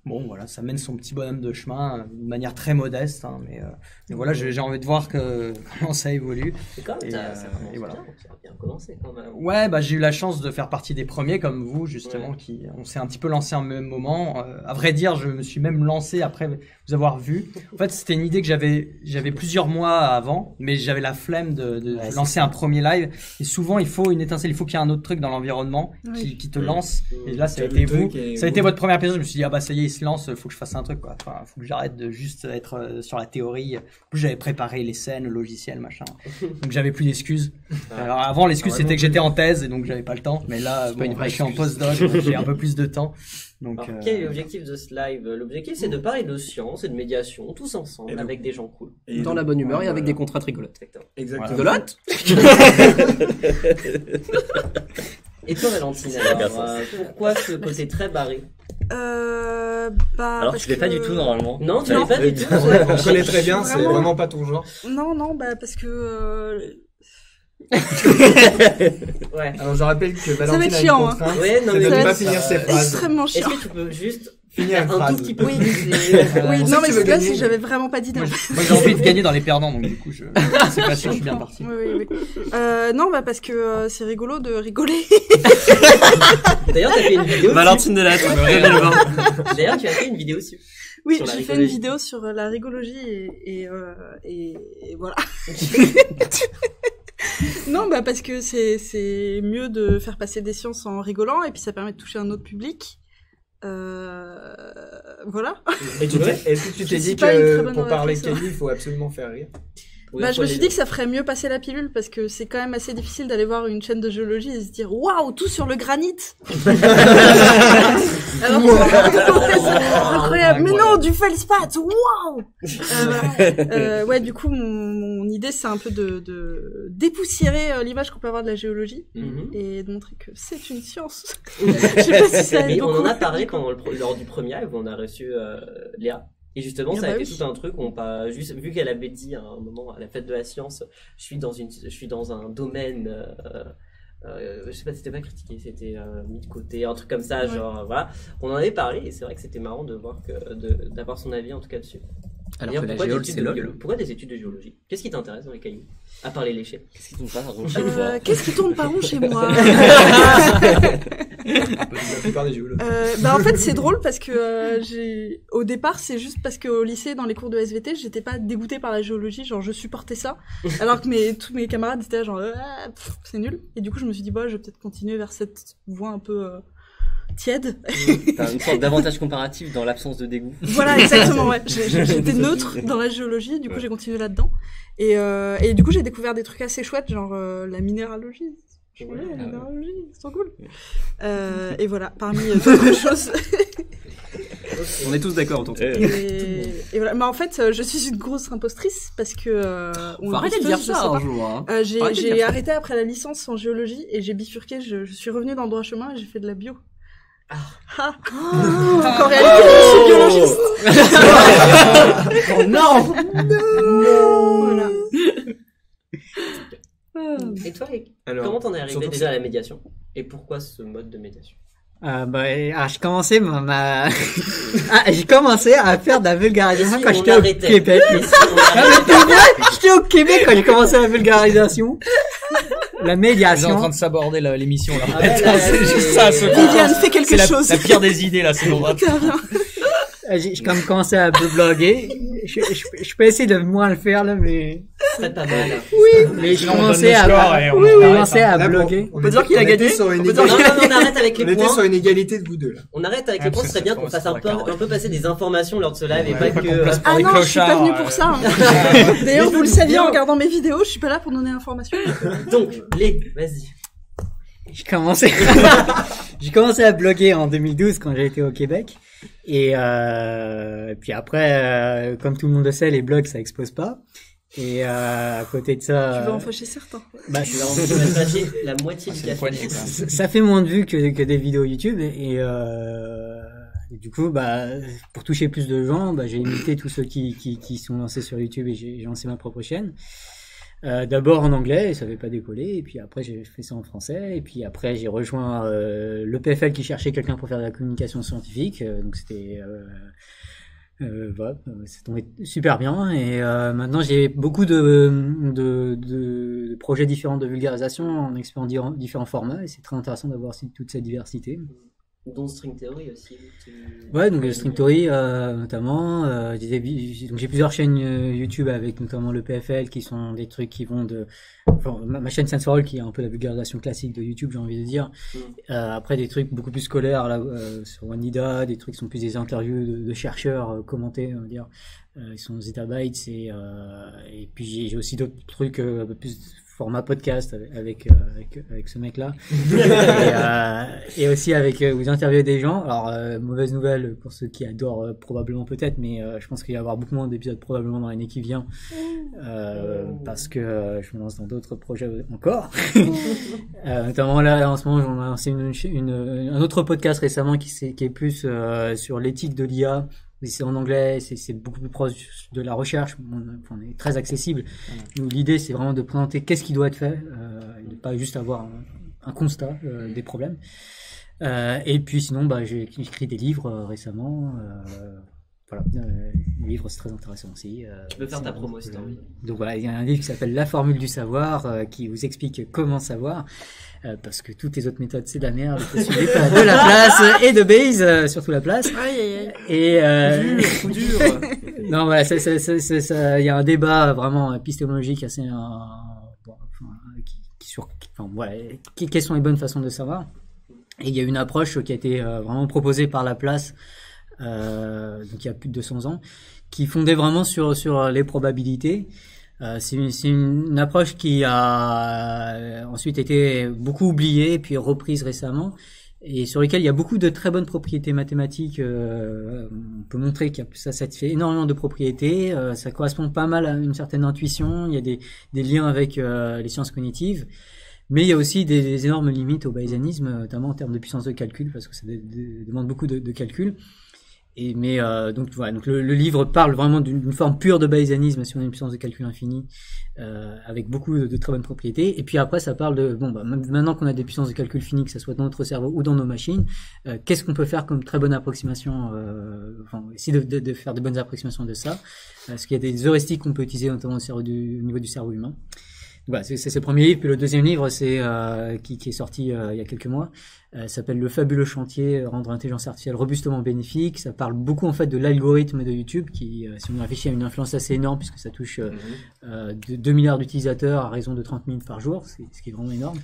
bon, voilà, ça mène son petit bonhomme de chemin de manière très modeste, hein, mais voilà, j'ai envie de voir comment ça évolue. C'est quand même, ça commence voilà. bien, ça a bien commencé quand même. Ouais, j'ai eu la chance de faire partie des premiers comme vous, justement, on s'est un petit peu lancé en même moment. À vrai dire, je me suis même lancé après vous avoir vu. En fait, c'était une idée que j'avais plusieurs mois avant, mais j'avais la flemme de lancer un premier live. Et souvent, il faut une étincelle, il faut qu'il y ait un autre truc dans l'environnement qui te lance. Et là, ça a été vous. Ça a été votre première épisode. Je me suis dit, ça y est, il se lance, faut que je fasse un truc, quoi. Enfin, faut que j'arrête de juste être sur la théorie. En plus, j'avais préparé les scènes, le logiciel, machin. Donc, j'avais plus d'excuses. Alors, avant, l'excuse, c'était que j'étais en thèse et donc j'avais pas le temps. Mais là, je suis en postdoc, donc j'ai un peu plus de temps. Donc, alors, quel est l'objectif de ce live? L'objectif, c'est de parler de science et de médiation, tous ensemble, avec des gens cool. Et dans la bonne humeur et avec des contraintes rigolotes. Exactement. Rigolotes. Et toi, Valentine, alors, pourquoi ce côté très barré? Alors, tu l'es pas du tout, normalement. Non, tu l'es pas du tout. On connaît très bien, c'est vraiment pas ton genre. Non, parce que Ouais. Alors je rappelle que Valentine va être a chiant, une contrainte, Ouais, non, c'est mais de ne ça pas va finir ses être phrases. extrêmement Est-ce chiant. que tu peux juste Finir une faire un phrase. tout petit peu Oui. plus Oui, On non, sait que mais tu c'est veux là gagner. si j'avais vraiment pas d'idée. moi, j'ai envie de gagner dans les perdants, donc du coup, c'est pas sûr, je suis bien parti. Oui. Non, parce que c'est rigolo de rigoler. D'ailleurs, t'as fait une vidéo. Valentine Delattre, le révèlement. D'ailleurs, tu as fait une vidéo dessus. Oui, Sur la j'ai fait une rigologie. vidéo sur la rigologie et voilà. Non, parce que c'est mieux de faire passer des sciences en rigolant et puis ça permet de toucher un autre public. Voilà. Et est-ce que tu t'es Je suis dit pas une très que bonne pour parler oratrice, Kelly, il faut absolument faire rire? Oui, Je me suis dit que ça ferait mieux passer la pilule parce que c'est quand même assez difficile d'aller voir une chaîne de géologie et se dire waouh, tout sur le granit. Alors c'est incroyable. Mais non, du feldspath. Waouh. Ouais, du coup mon idée c'est un peu de dépoussiérer l'image qu'on peut avoir de la géologie et de montrer que c'est une science. Je sais pas si ça aide Mais on en beaucoup. a parlé lors du premier live où on a reçu Léa. Et justement, ça a été oui. tout un truc où on pas juste vu qu'elle avait dit à un moment à la fête de la science, je suis dans un domaine, je sais pas, c'était pas critiqué, c'était mis de côté, un truc comme ça, genre voilà. On en avait parlé et c'est vrai que c'était marrant de voir d'avoir son avis en tout cas dessus. Alors D'ailleurs, que la pourquoi géole, des études c'est de LOL. biolo- Pourquoi des études de géologie? Qu'est-ce qui t'intéresse dans les cailloux? À part les lécher. Qu'est-ce qui tourne pas dans chez toi? Qu'est-ce qui tourne pas rond chez moi? La plupart des géologues. En fait, c'est drôle parce que au départ, c'est juste parce qu'au lycée, dans les cours de SVT, j'étais pas dégoûtée par la géologie, genre je supportais ça, alors que tous mes camarades étaient là, genre c'est nul. Et du coup, je me suis dit je vais peut-être continuer vers cette voie un peu tiède. T'as une sorte d'avantage comparatif dans l'absence de dégoût. Voilà, exactement. Ouais. J'étais neutre dans la géologie, du coup j'ai continué là-dedans. Et du coup j'ai découvert des trucs assez chouettes, genre la minéralogie. La minéralogie, c'est trop cool. Et voilà, parmi d'autres choses. On est tous d'accord autour de ça. Et voilà. Mais en fait, je suis une grosse impostrice parce que. Faut arrêter de dire ça un jour. Hein. J'ai arrêté après la licence en géologie et j'ai bifurqué. Je suis revenue dans le droit chemin et j'ai fait de la bio. En réalité, je suis biologiste. Oh non. Voilà. Et toi, Alors, comment t'en es arrivé surtout déjà à la médiation? Et pourquoi ce mode de médiation? J'ai commencé à faire de la vulgarisation Et si quand on j'étais au arrêtait? Québec. Et si on arrêtait? J'étais au Québec quand j'ai commencé la vulgarisation. La On est en médiation. train de s'aborder l'émission là. Ah ouais, là, C'est juste ça, ce Viviane, fais quelque c'est chose. la pire des idées là, c'est bon. J'ai quand même commencé à bloguer. Je peux essayer de moins le faire là, mais. Ce serait pas mal. Oui, mais je commençais à bloguer. On peut dire qu'il a gagné. Non, on arrête avec les On était points. sur une égalité de vous deux là. On arrête avec les points, ce serait bien qu'on fasse un peu passer des informations lors de ce live et pas que... Ah non, je suis pas venu pour ça. hein. D'ailleurs, vous le saviez en regardant mes vidéos, je suis pas là pour donner l'information. Donc, vas-y. J'ai commencé à bloguer en 2012 quand j'ai été au Québec. Et puis après, comme tout le monde le sait, les blogs ça explose pas. Et à côté de ça, Tu vas en fâcher certains. bah, Tu vas fâcher la moitié du café. ça fait moins de vues que des vidéos YouTube. Et du coup, bah, pour toucher plus de gens, bah, j'ai imité tous ceux qui sont lancés sur YouTube et j'ai lancé ma propre chaîne. D'abord en anglais, et ça n'avait pas décollé, et puis après j'ai fait ça en français, et puis après j'ai rejoint le PFL qui cherchait quelqu'un pour faire de la communication scientifique, donc c'était voilà, ça tombait super bien, et maintenant j'ai beaucoup de projets différents de vulgarisation en explorant différents formats, et c'est très intéressant d'avoir toute cette diversité. Dont String Theory aussi. Ouais, donc String Theory notamment. Donc j'ai plusieurs chaînes YouTube avec notamment le PFL qui sont des trucs qui vont de... Enfin, ma chaîne Sensorol qui est un peu la vulgarisation classique de YouTube, j'ai envie de dire. Après des trucs beaucoup plus scolaires là, sur Wandida, des trucs qui sont plus des interviews de chercheurs commentés, on va dire. Ils sont Zetabytes et puis j'ai aussi d'autres trucs un peu plus format podcast avec ce mec-là. Et aussi avec vous interviewer des gens. Alors, mauvaise nouvelle pour ceux qui adorent probablement peut-être, mais je pense qu'il va y avoir beaucoup moins d'épisodes probablement dans l'année qui vient parce que je me lance dans d'autres projets encore. Notamment là, en ce moment, on a lancé un autre podcast récemment qui est plus sur l'éthique de l'IA. C'est en anglais, c'est beaucoup plus proche de la recherche, on est très accessible. Nous, l'idée, c'est vraiment de présenter qu'est-ce qui doit être fait, et de pas juste avoir un constat des problèmes. Et puis sinon, bah, j'ai écrit des livres récemment. Voilà, les livres, c'est très intéressant aussi. Tu peux faire ta promo, si t'as envie. Donc voilà, il y a un livre qui s'appelle La formule du savoir, qui vous explique comment savoir. Parce que toutes les autres méthodes c'est de la merde, il faut suivre de la place et de base, surtout la place. Et dur. Non voilà, il y a un débat vraiment épistémologique assez quelles sont les bonnes façons de savoir. Et il y a une approche qui a été vraiment proposée par Laplace, donc il y a plus de 200 ans, qui fondait vraiment sur les probabilités. C'est une approche qui a ensuite été beaucoup oubliée puis reprise récemment et sur lesquelles il y a beaucoup de très bonnes propriétés mathématiques. On peut montrer que ça satisfait énormément de propriétés. Ça correspond pas mal à une certaine intuition. Il y a des liens avec les sciences cognitives. Mais il y a aussi des énormes limites au bayésianisme, notamment en termes de puissance de calcul, parce que ça demande beaucoup de calcul. Donc voilà, donc le livre parle vraiment d'une forme pure de bayésianisme si on a une puissance de calcul infinie, avec beaucoup de très bonnes propriétés. Et puis après, ça parle de maintenant qu'on a des puissances de calcul finies, que ça soit dans notre cerveau ou dans nos machines, qu'est-ce qu'on peut faire comme très bonne approximation, essayer de faire de bonnes approximations de ça. Parce qu'il y a des heuristiques qu'on peut utiliser notamment au niveau du cerveau humain. Voilà, c'est le premier livre. Puis le deuxième livre, c'est qui est sorti il y a quelques mois, s'appelle Le fabuleux chantier, rendre l'intelligence artificielle robustement bénéfique. Ça parle beaucoup en fait de l'algorithme de YouTube qui, si on réfléchit, a une influence assez énorme puisque ça touche 2 milliards d'utilisateurs à raison de 30 minutes par jour, ce qui est vraiment énorme.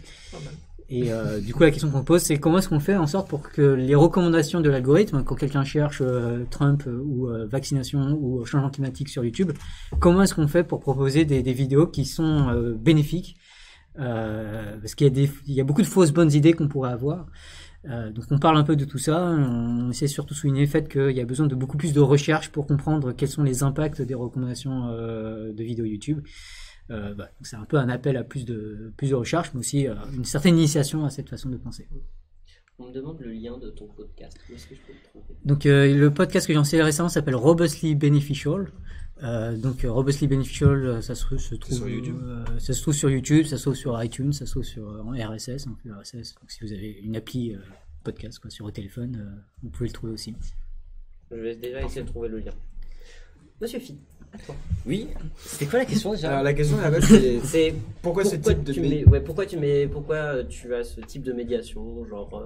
Et du coup, la question qu'on pose, c'est comment est-ce qu'on fait en sorte pour que les recommandations de l'algorithme, quand quelqu'un cherche Trump ou vaccination ou changement climatique sur YouTube, comment est-ce qu'on fait pour proposer des vidéos qui sont bénéfiques, parce qu'il y a beaucoup de fausses bonnes idées qu'on pourrait avoir. Donc on parle un peu de tout ça, on essaie surtout de souligner le fait qu'il y a besoin de beaucoup plus de recherche pour comprendre quels sont les impacts des recommandations de vidéos YouTube. Donc c'est un peu un appel à plus de recherche, mais aussi une certaine initiation à cette façon de penser. On me demande le lien de ton podcast. Où est-ce que je peux le trouver ? Donc le podcast que j'ai lancé récemment s'appelle Robustly Beneficial. Donc Robustly Beneficial, ça se trouve sur YouTube. Ça se trouve sur YouTube, ça se trouve sur iTunes, ça se trouve sur en RSS. Donc si vous avez une appli podcast sur votre téléphone, vous pouvez le trouver aussi. Je vais déjà essayer de trouver le lien. Monsieur Phi. Oui, c'était quoi la question déjà ? Alors la question à la base c'est pourquoi ce type de pourquoi tu as ce type de médiation, genre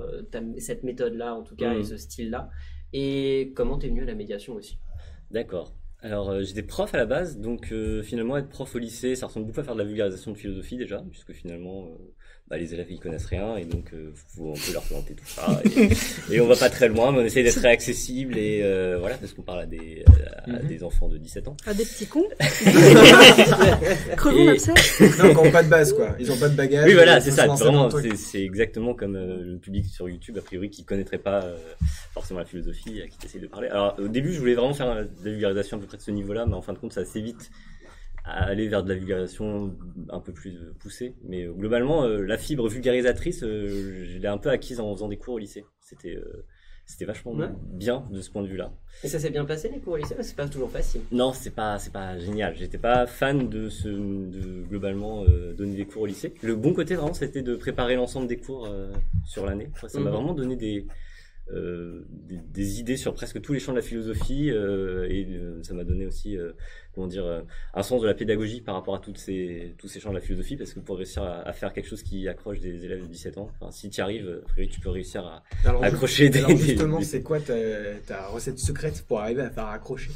cette méthode là en tout cas et ce style là, Et comment t'es venu à la médiation aussi? D'accord. Alors, j'étais prof à la base, donc finalement être prof au lycée, ça ressemble beaucoup à faire de la vulgarisation de philosophie déjà, puisque finalement les élèves ils connaissent rien et donc on peut leur présenter tout ça et on va pas très loin, mais on essaie d'être très accessible et voilà, parce qu'on parle à des enfants de 17 ans. À des petits cons. Crevons l'abcès. Non, ils n'ont pas de base, quoi. Ils ont pas de bagage. Oui, voilà, c'est ça. Vraiment, c'est exactement comme le public sur YouTube, a priori, qui connaîtrait pas forcément la philosophie, à qui t'essayes de parler. Alors, au début, je voulais vraiment faire de la vulgarisation à peu près de ce niveau-là, mais en fin de compte, ça assez vite à aller vers de la vulgarisation un peu plus poussée. Mais globalement, la fibre vulgarisatrice, je l'ai un peu acquise en faisant des cours au lycée. C'était vachement bien de ce point de vue-là. Et ça s'est bien passé les cours au lycée, parce que c'est pas toujours facile. Non, c'est pas génial. J'étais pas fan de globalement donner des cours au lycée. Le bon côté vraiment, c'était de préparer l'ensemble des cours sur l'année. Ça m'a vraiment donné des idées sur presque tous les champs de la philosophie et ça m'a donné aussi un sens de la pédagogie par rapport à tous ces champs de la philosophie, parce que pour réussir à faire quelque chose qui accroche des élèves de 17 ans, enfin, si tu y arrives, a priori, tu peux réussir à accrocher des... Alors justement, c'est quoi ta recette secrète pour arriver à faire accrocher?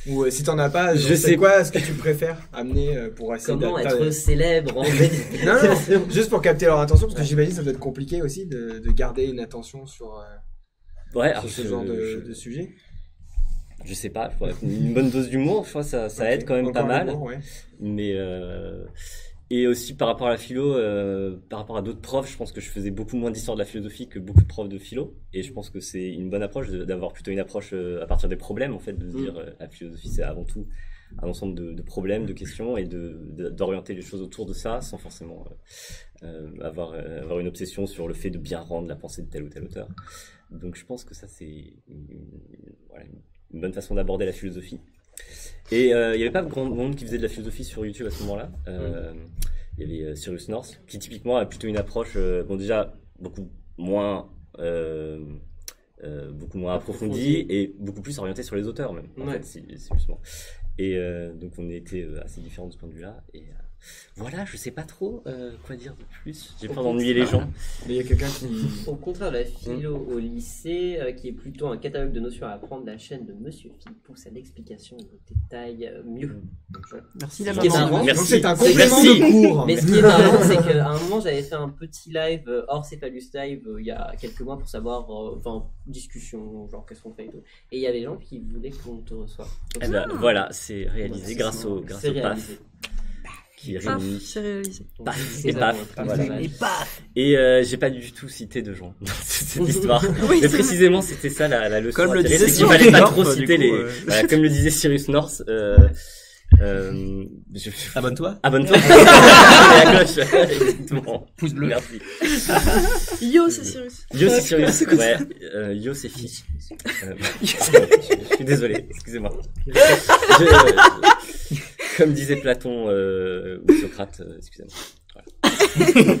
Ou si t'en as pas, je sais quoi ce que tu préfères amener pour essayer comment être célèbre en non, juste pour capter leur attention, parce que j'imagine que ça doit être compliqué aussi de garder une attention sur ce genre de sujet. Je sais pas, une bonne dose d'humour, je crois ça aide quand même pas mal. Humour, ouais. Mais et aussi par rapport à la philo, par rapport à d'autres profs, je pense que je faisais beaucoup moins d'histoire de la philosophie que beaucoup de profs de philo, et je pense que c'est une bonne approche d'avoir plutôt une approche à partir des problèmes, en fait, de se dire la philosophie c'est avant tout un ensemble de problèmes, de questions, et d'orienter les choses autour de ça sans forcément avoir une obsession sur le fait de bien rendre la pensée de tel ou tel auteur. Donc je pense que ça c'est une bonne façon d'aborder la philosophie. Et il n'y avait pas grand monde qui faisait de la philosophie sur YouTube à ce moment-là. Il y avait Cyrus North, qui typiquement a plutôt une approche, déjà beaucoup moins approfondie et beaucoup plus orientée sur les auteurs même. En fait, c'est justement. Et donc on était assez différents de ce point de vue-là. Et voilà, je sais pas trop quoi dire de plus. J'ai peur d'ennuyer les gens. Mais il y a quelqu'un qui... Au contraire de la philo au lycée, qui est plutôt un catalogue de notions à apprendre, la chaîne de Monsieur Phi pousse à l'explication et au détail mieux. Merci la maman. Donc c'est un complément de cours. Mais ce qui est marrant, c'est qu'à un moment, j'avais fait un petit live hors Cephalus Live il y a quelques mois pour savoir, discussion, genre qu'est-ce qu'on fait et tout. Et il y avait des gens qui voulaient qu'on te reçoive. Eh ben, voilà, c'est réalisé grâce au PAF. Qui réunit. C'est réalisé. Paf, et paf, voilà. Et paf. Et j'ai pas du tout cité de gens dans cette histoire. Mais précisément, c'était ça la leçon. Comme le disait c'est qu'il fallait pas trop citer les. Voilà, comme le disait Cyrus North. Abonne-toi. Abonne-toi. À la cloche. Exactement. Pouce bleu. Merci. Yo, c'est Cyrus. Yo, c'est Cyrus. Ouais. Yo, c'est Phi. Je suis désolé. Excusez-moi. Comme disait Platon ou Socrate, excusez-moi. Voilà.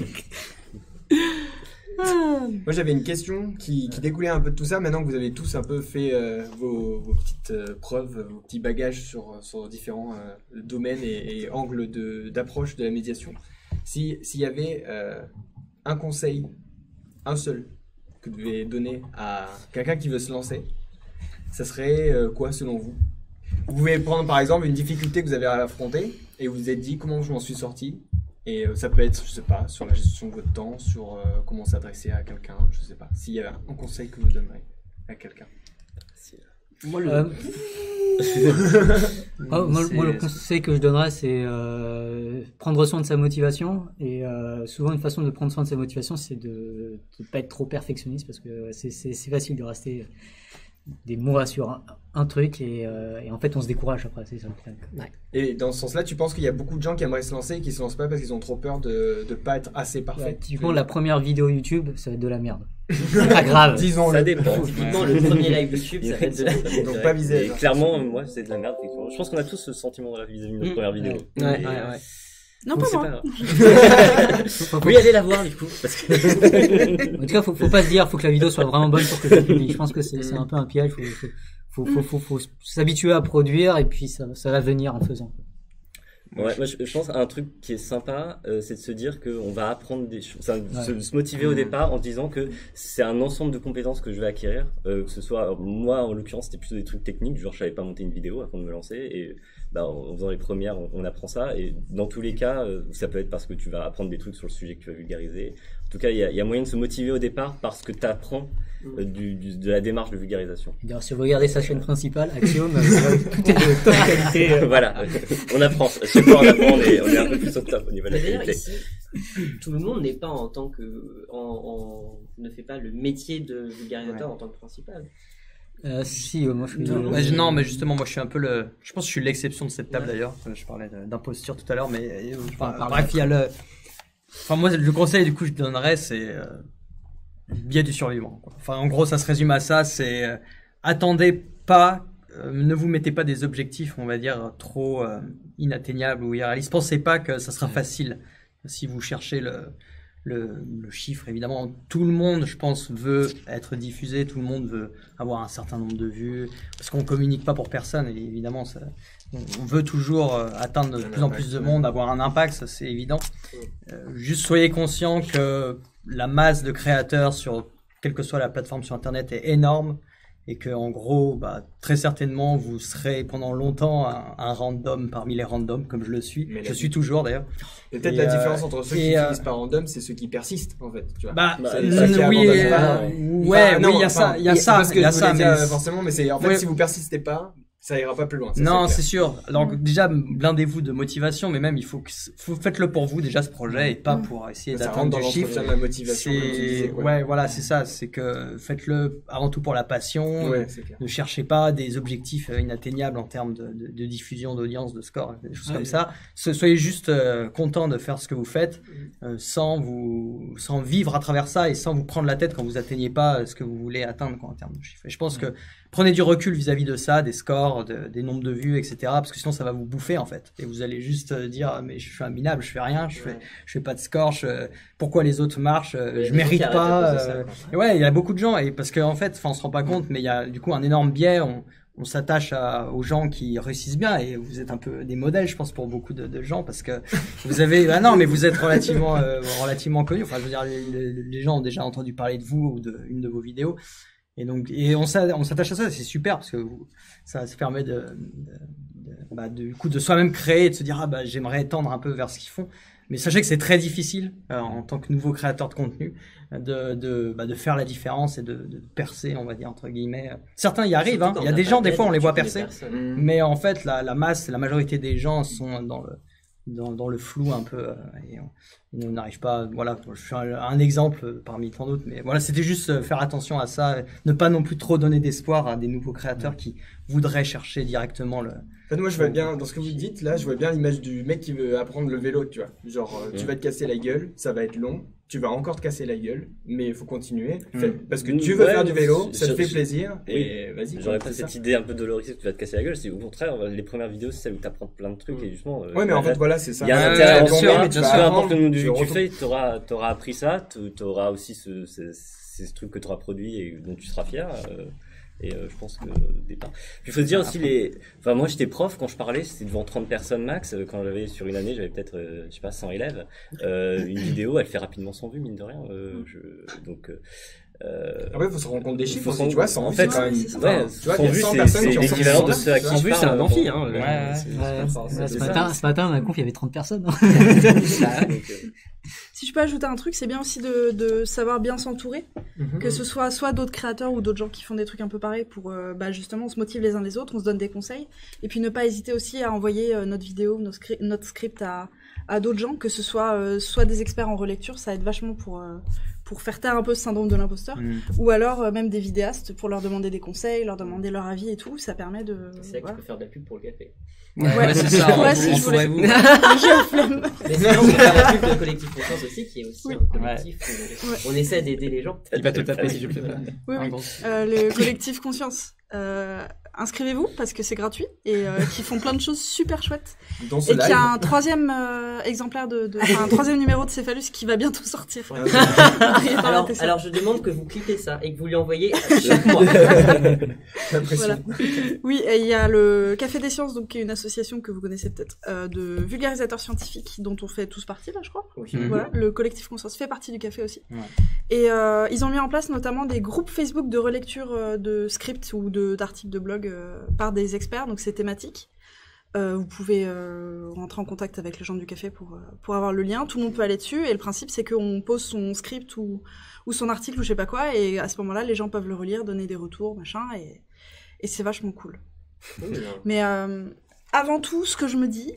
Moi j'avais une question qui découlait un peu de tout ça. Maintenant que vous avez tous un peu fait vos petites preuves, vos petits bagages sur différents domaines et angles d'approche de la médiation, s'il y avait un conseil, un seul, que vous devez donner à quelqu'un qui veut se lancer, ça serait quoi selon vous? Vous pouvez prendre par exemple une difficulté que vous avez à affronter et vous vous êtes dit comment je m'en suis sorti. Et ça peut être, je sais pas, sur la gestion de votre temps, sur comment s'adresser à quelqu'un, je sais pas. S'il y a un conseil que vous donnerez à quelqu'un. Moi, le conseil que je donnerais, c'est prendre soin de sa motivation. Et souvent, une façon de prendre soin de sa motivation, c'est de ne pas être trop perfectionniste, parce que c'est facile de rester des mois sur un truc et en fait on se décourage après, c'est ça le problème. Ouais. Et dans ce sens-là, tu penses qu'il y a beaucoup de gens qui aimeraient se lancer et qui se lancent pas parce qu'ils ont trop peur de pas être assez parfait? Ouais, typiquement la première vidéo YouTube, ça va être de la merde. C'est pas grave. Disons-le. Ça dépend. Typiquement, le premier live YouTube, ça va être de la merde. Donc pas viser. Clairement, moi c'est de la merde. Je pense qu'on a tous ce sentiment vis-à-vis de notre première vidéo. Ouais. Non, Donc, pas c'est moi. grave. Oui, allez la voir du coup. Parce que... En tout cas, faut pas se dire, faut que la vidéo soit vraiment bonne pour que ça publie. Je pense que c'est un peu un piège. Faut s'habituer à produire et puis ça va venir en faisant. Ouais, moi je pense à un truc qui est sympa, c'est de se dire qu'on va apprendre des choses, se motiver au départ en disant que c'est un ensemble de compétences que je vais acquérir, que ce soit, moi en l'occurrence c'était plutôt des trucs techniques, genre je savais pas monter une vidéo avant de me lancer, et en faisant les premières on apprend ça, et dans tous les cas ça peut être parce que tu vas apprendre des trucs sur le sujet que tu vas vulgariser. En tout cas il y a moyen de se motiver au départ parce que tu apprends de la démarche de vulgarisation. Si vous regardez sa chaîne principale, Axiom, tout est de top qualité. Voilà, on apprend. Chaque fois on apprend, on est un peu plus au top au niveau de la qualité. Ici, tout le monde n'est pas en tant que, ne fait pas le métier de vulgarisateur en tant que principal. Si, moi je suis. Non, mais justement, moi je suis un peu je pense que je suis l'exception de cette table d'ailleurs. Je parlais d'imposture tout à l'heure, mais bref, il y a moi le conseil du coup je donnerais c'est biais du survivant. Enfin, en gros, ça se résume à ça, c'est attendez pas, ne vous mettez pas des objectifs, on va dire, trop inatteignables ou irréalistes. Pensez pas que ça sera facile si vous cherchez le chiffre. Évidemment, tout le monde, je pense, veut être diffusé, tout le monde veut avoir un certain nombre de vues, parce qu'on communique pas pour personne, et évidemment, on veut toujours atteindre de plus en plus de monde, avoir un impact, ça c'est évident. Juste soyez conscient que la masse de créateurs sur quelle que soit la plateforme sur internet est énorme et que en gros très certainement vous serez pendant longtemps un random parmi les randoms comme je le suis. Je suis toujours d'ailleurs. Et peut-être la différence entre ceux qui finissent par random, c'est ceux qui persistent en fait, tu vois. Oui, il y a ça, il y a ça, mais forcément, mais c'est en fait si vous persistez pas, ça ira pas plus loin. Non, c'est sûr. Donc déjà, blindez-vous de motivation, mais même faites-le pour vous déjà ce projet et pas pour essayer d'atteindre des chiffres. La motivation. Voilà, c'est ça. C'est que faites-le avant tout pour la passion. Ne cherchez pas des objectifs inatteignables en termes de diffusion, d'audience, de score, des choses comme ça. Soyez juste content de faire ce que vous faites, sans vivre à travers ça et sans vous prendre la tête quand vous atteignez pas ce que vous voulez atteindre en termes de chiffres. Et je pense que prenez du recul vis-à-vis de ça, des scores, des nombres de vues, etc. Parce que sinon ça va vous bouffer en fait. Et vous allez juste dire mais je suis un minable, je fais rien, je fais pas de score, pourquoi les autres marchent, je mérite pas. Et il y a beaucoup de gens et parce qu'en fait, on se rend pas compte, mais il y a du coup un énorme biais. On s'attache aux gens qui réussissent bien et vous êtes un peu des modèles, je pense, pour beaucoup de gens parce que vous avez, mais vous êtes relativement connus. Enfin, je veux dire, les gens ont déjà entendu parler de vous ou d'une de vos vidéos. Et donc, on s'attache à ça, c'est super parce que ça se permet du coup de soi-même créer et de se dire j'aimerais tendre un peu vers ce qu'ils font. Mais sachez que c'est très difficile en tant que nouveau créateur de contenu de faire la différence et de percer, on va dire entre guillemets. Certains y arrivent, il y a des gens des fois on les voit percer, mais en fait la majorité des gens sont dans le flou un peu et on n'arrive pas. Voilà, je suis un exemple parmi tant d'autres, mais voilà, c'était juste faire attention à ça, ne pas non plus trop donner d'espoir à des nouveaux créateurs qui voudraient chercher directement le. En fait, moi je vois bien dans ce que vous dites là, je vois bien l'image du mec qui veut apprendre le vélo, tu vois. Genre tu vas te casser la gueule, ça va être long. Tu vas encore te casser la gueule, mais il faut continuer. Parce que tu veux faire du vélo, ça te fait plaisir, et vas-y. J'aurais pas cette idée un peu dolorifique que tu vas te casser la gueule, c'est au contraire, les premières vidéos, c'est celle où t'apprends plein de trucs, et justement. Ouais, mais en fait, voilà, c'est ça. Il y a un intérêt en peu importe le nom du vidéo que tu fais, t'auras appris ça, t'auras aussi ces trucs que t'auras produits et dont tu seras fier. Et je pense que départ. Puis il faut se dire aussi moi j'étais prof quand je parlais, c'était devant 30 personnes max. Quand j'avais sur une année, j'avais peut-être 100 élèves. Une vidéo, elle fait rapidement 100 vues mine de rien. Après, il faut se rendre compte des chiffres aussi, tu vois, 100 vues, quand même. Tu vois, 100 vues, c'est l'équivalent de ceux à qui 100 vues, c'est un amphi, hein. Ce matin, à la conf, il y avait 30 personnes. Si je peux ajouter un truc, c'est bien aussi de savoir bien s'entourer, que ce soit d'autres créateurs ou d'autres gens qui font des trucs un peu pareils pour justement on se motive les uns les autres, on se donne des conseils, et puis ne pas hésiter aussi à envoyer notre vidéo, notre script à d'autres gens, que ce soit des experts en relecture, ça aide vachement pour faire taire un peu ce syndrome de l'imposteur, ou alors même des vidéastes pour leur demander des conseils, leur demander leur avis et tout, ça permet de... C'est vrai que tu peux faire de la pub pour le café. Ouais, c'est ça. Ouais, si je voulais. vous. J'ai la flemme. Mais sinon, on peut faire la pub de Collectif Conscience aussi, qui est aussi un collectif où on essaie d'aider les gens. Il va te taper si je le fais pas. Oui. Le Collectif Conscience. inscrivez-vous parce que c'est gratuit et qui font plein de choses super chouettes. Dans ce Et qu'il y live. a un troisième exemplaire un troisième numéro de Céphalus qui va bientôt sortir. Alors je demande que vous cliquez ça et que vous lui envoyez chaque mois. J'ai l'impression. Voilà. Oui, et il y a le Café des Sciences, donc qui est une association que vous connaissez peut-être, de vulgarisateurs scientifiques dont on fait tous partie là, je crois. Oui. Voilà, le collectif Conscience fait partie du café aussi. Ouais. Et ils ont mis en place notamment des groupes Facebook de relecture de scripts ou d'articles de blog par des experts, donc c'est thématique. Vous pouvez rentrer en contact avec les gens du café pour avoir le lien. Tout le monde peut aller dessus et le principe c'est qu'on pose son script ou son article ou je sais pas quoi et à ce moment-là les gens peuvent le relire, donner des retours, machin et c'est vachement cool. Mais avant tout, ce que je me dis...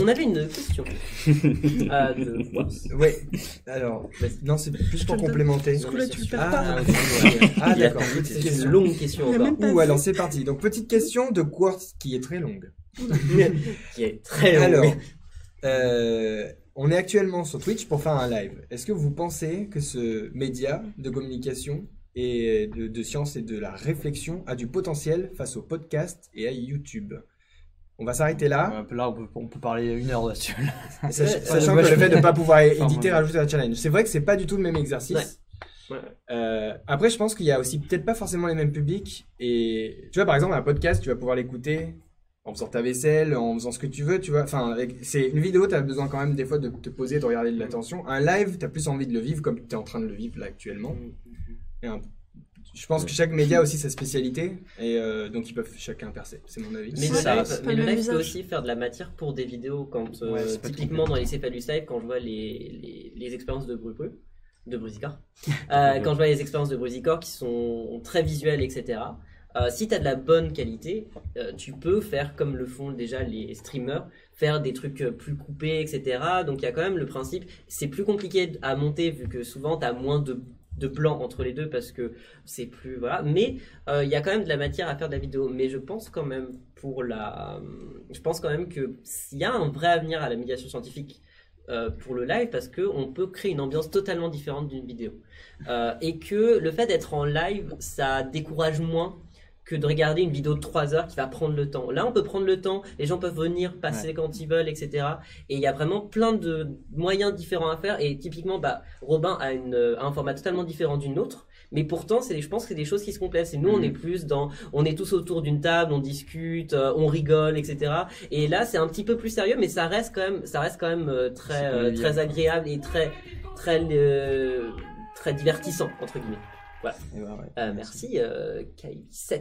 On avait une question. De quoi? Ouais. Alors, non, c'est plus pour te le donne. complémenter. Ce coup-là, tu le perds pas. Ah, Il a d'accord. fait Petite une question. longue question Il a encore. même pas Ouh, vu. alors c'est parti. Donc, petite question de Quartz qui est très longue. Qui est très long. Alors, on est actuellement sur Twitch pour faire un live. Est-ce que vous pensez que ce média de communication et de science et de la réflexion a du potentiel face au podcast et à YouTube? On va s'arrêter là, Là, on peut parler 1 heure là-dessus. sachant que le fait de ne pas pouvoir éditer, Enfin, rajouter un challenge. C'est vrai que c'est pas du tout le même exercice. Ouais. Après, je pense qu'il y a aussi peut-être pas forcément les mêmes publics. Et tu vois, par exemple, un podcast, tu vas pouvoir l'écouter en faisant ta vaisselle, en faisant ce que tu veux, tu vois. Enfin, c'est une vidéo, tu as besoin quand même des fois de te poser, de regarder de l'attention. Un live, tu as plus envie de le vivre comme tu es en train de le vivre là actuellement. Et je pense que chaque média a aussi sa spécialité et donc ils peuvent chacun percer, c'est mon avis. Mais C'est ça, le pas le même live peut usage. aussi faire de la matière pour des vidéos quand Ouais, c'est pas typiquement dans les Céphalus Live quand je vois les expériences de Brusicor quand je vois les expériences de Brusicor qui sont très visuelles etc. Si tu as de la bonne qualité tu peux faire comme le font déjà les streamers, faire des trucs plus coupés etc. Donc il y a quand même le principe, c'est plus compliqué à monter vu que souvent tu as moins de plans entre les deux parce que c'est plus voilà, mais il y a quand même de la matière à faire de la vidéo. Mais je pense quand même que s'il y a un vrai avenir à la médiation scientifique pour le live parce que on peut créer une ambiance totalement différente d'une vidéo et que le fait d'être en live ça décourage moins que de regarder une vidéo de 3 heures qui va prendre le temps. Là, on peut prendre le temps, les gens peuvent venir, passer quand ils veulent, etc. Et il y a vraiment plein de moyens différents à faire. Et typiquement, Robin a un format totalement différent d'une autre. Mais pourtant, je pense que c'est des choses qui se complètent. Et nous, on est plus on est tous autour d'une table, on discute, on rigole, etc. Et là, c'est un petit peu plus sérieux, mais ça reste quand même très agréable et très divertissant, entre guillemets. Voilà. Merci Kai7.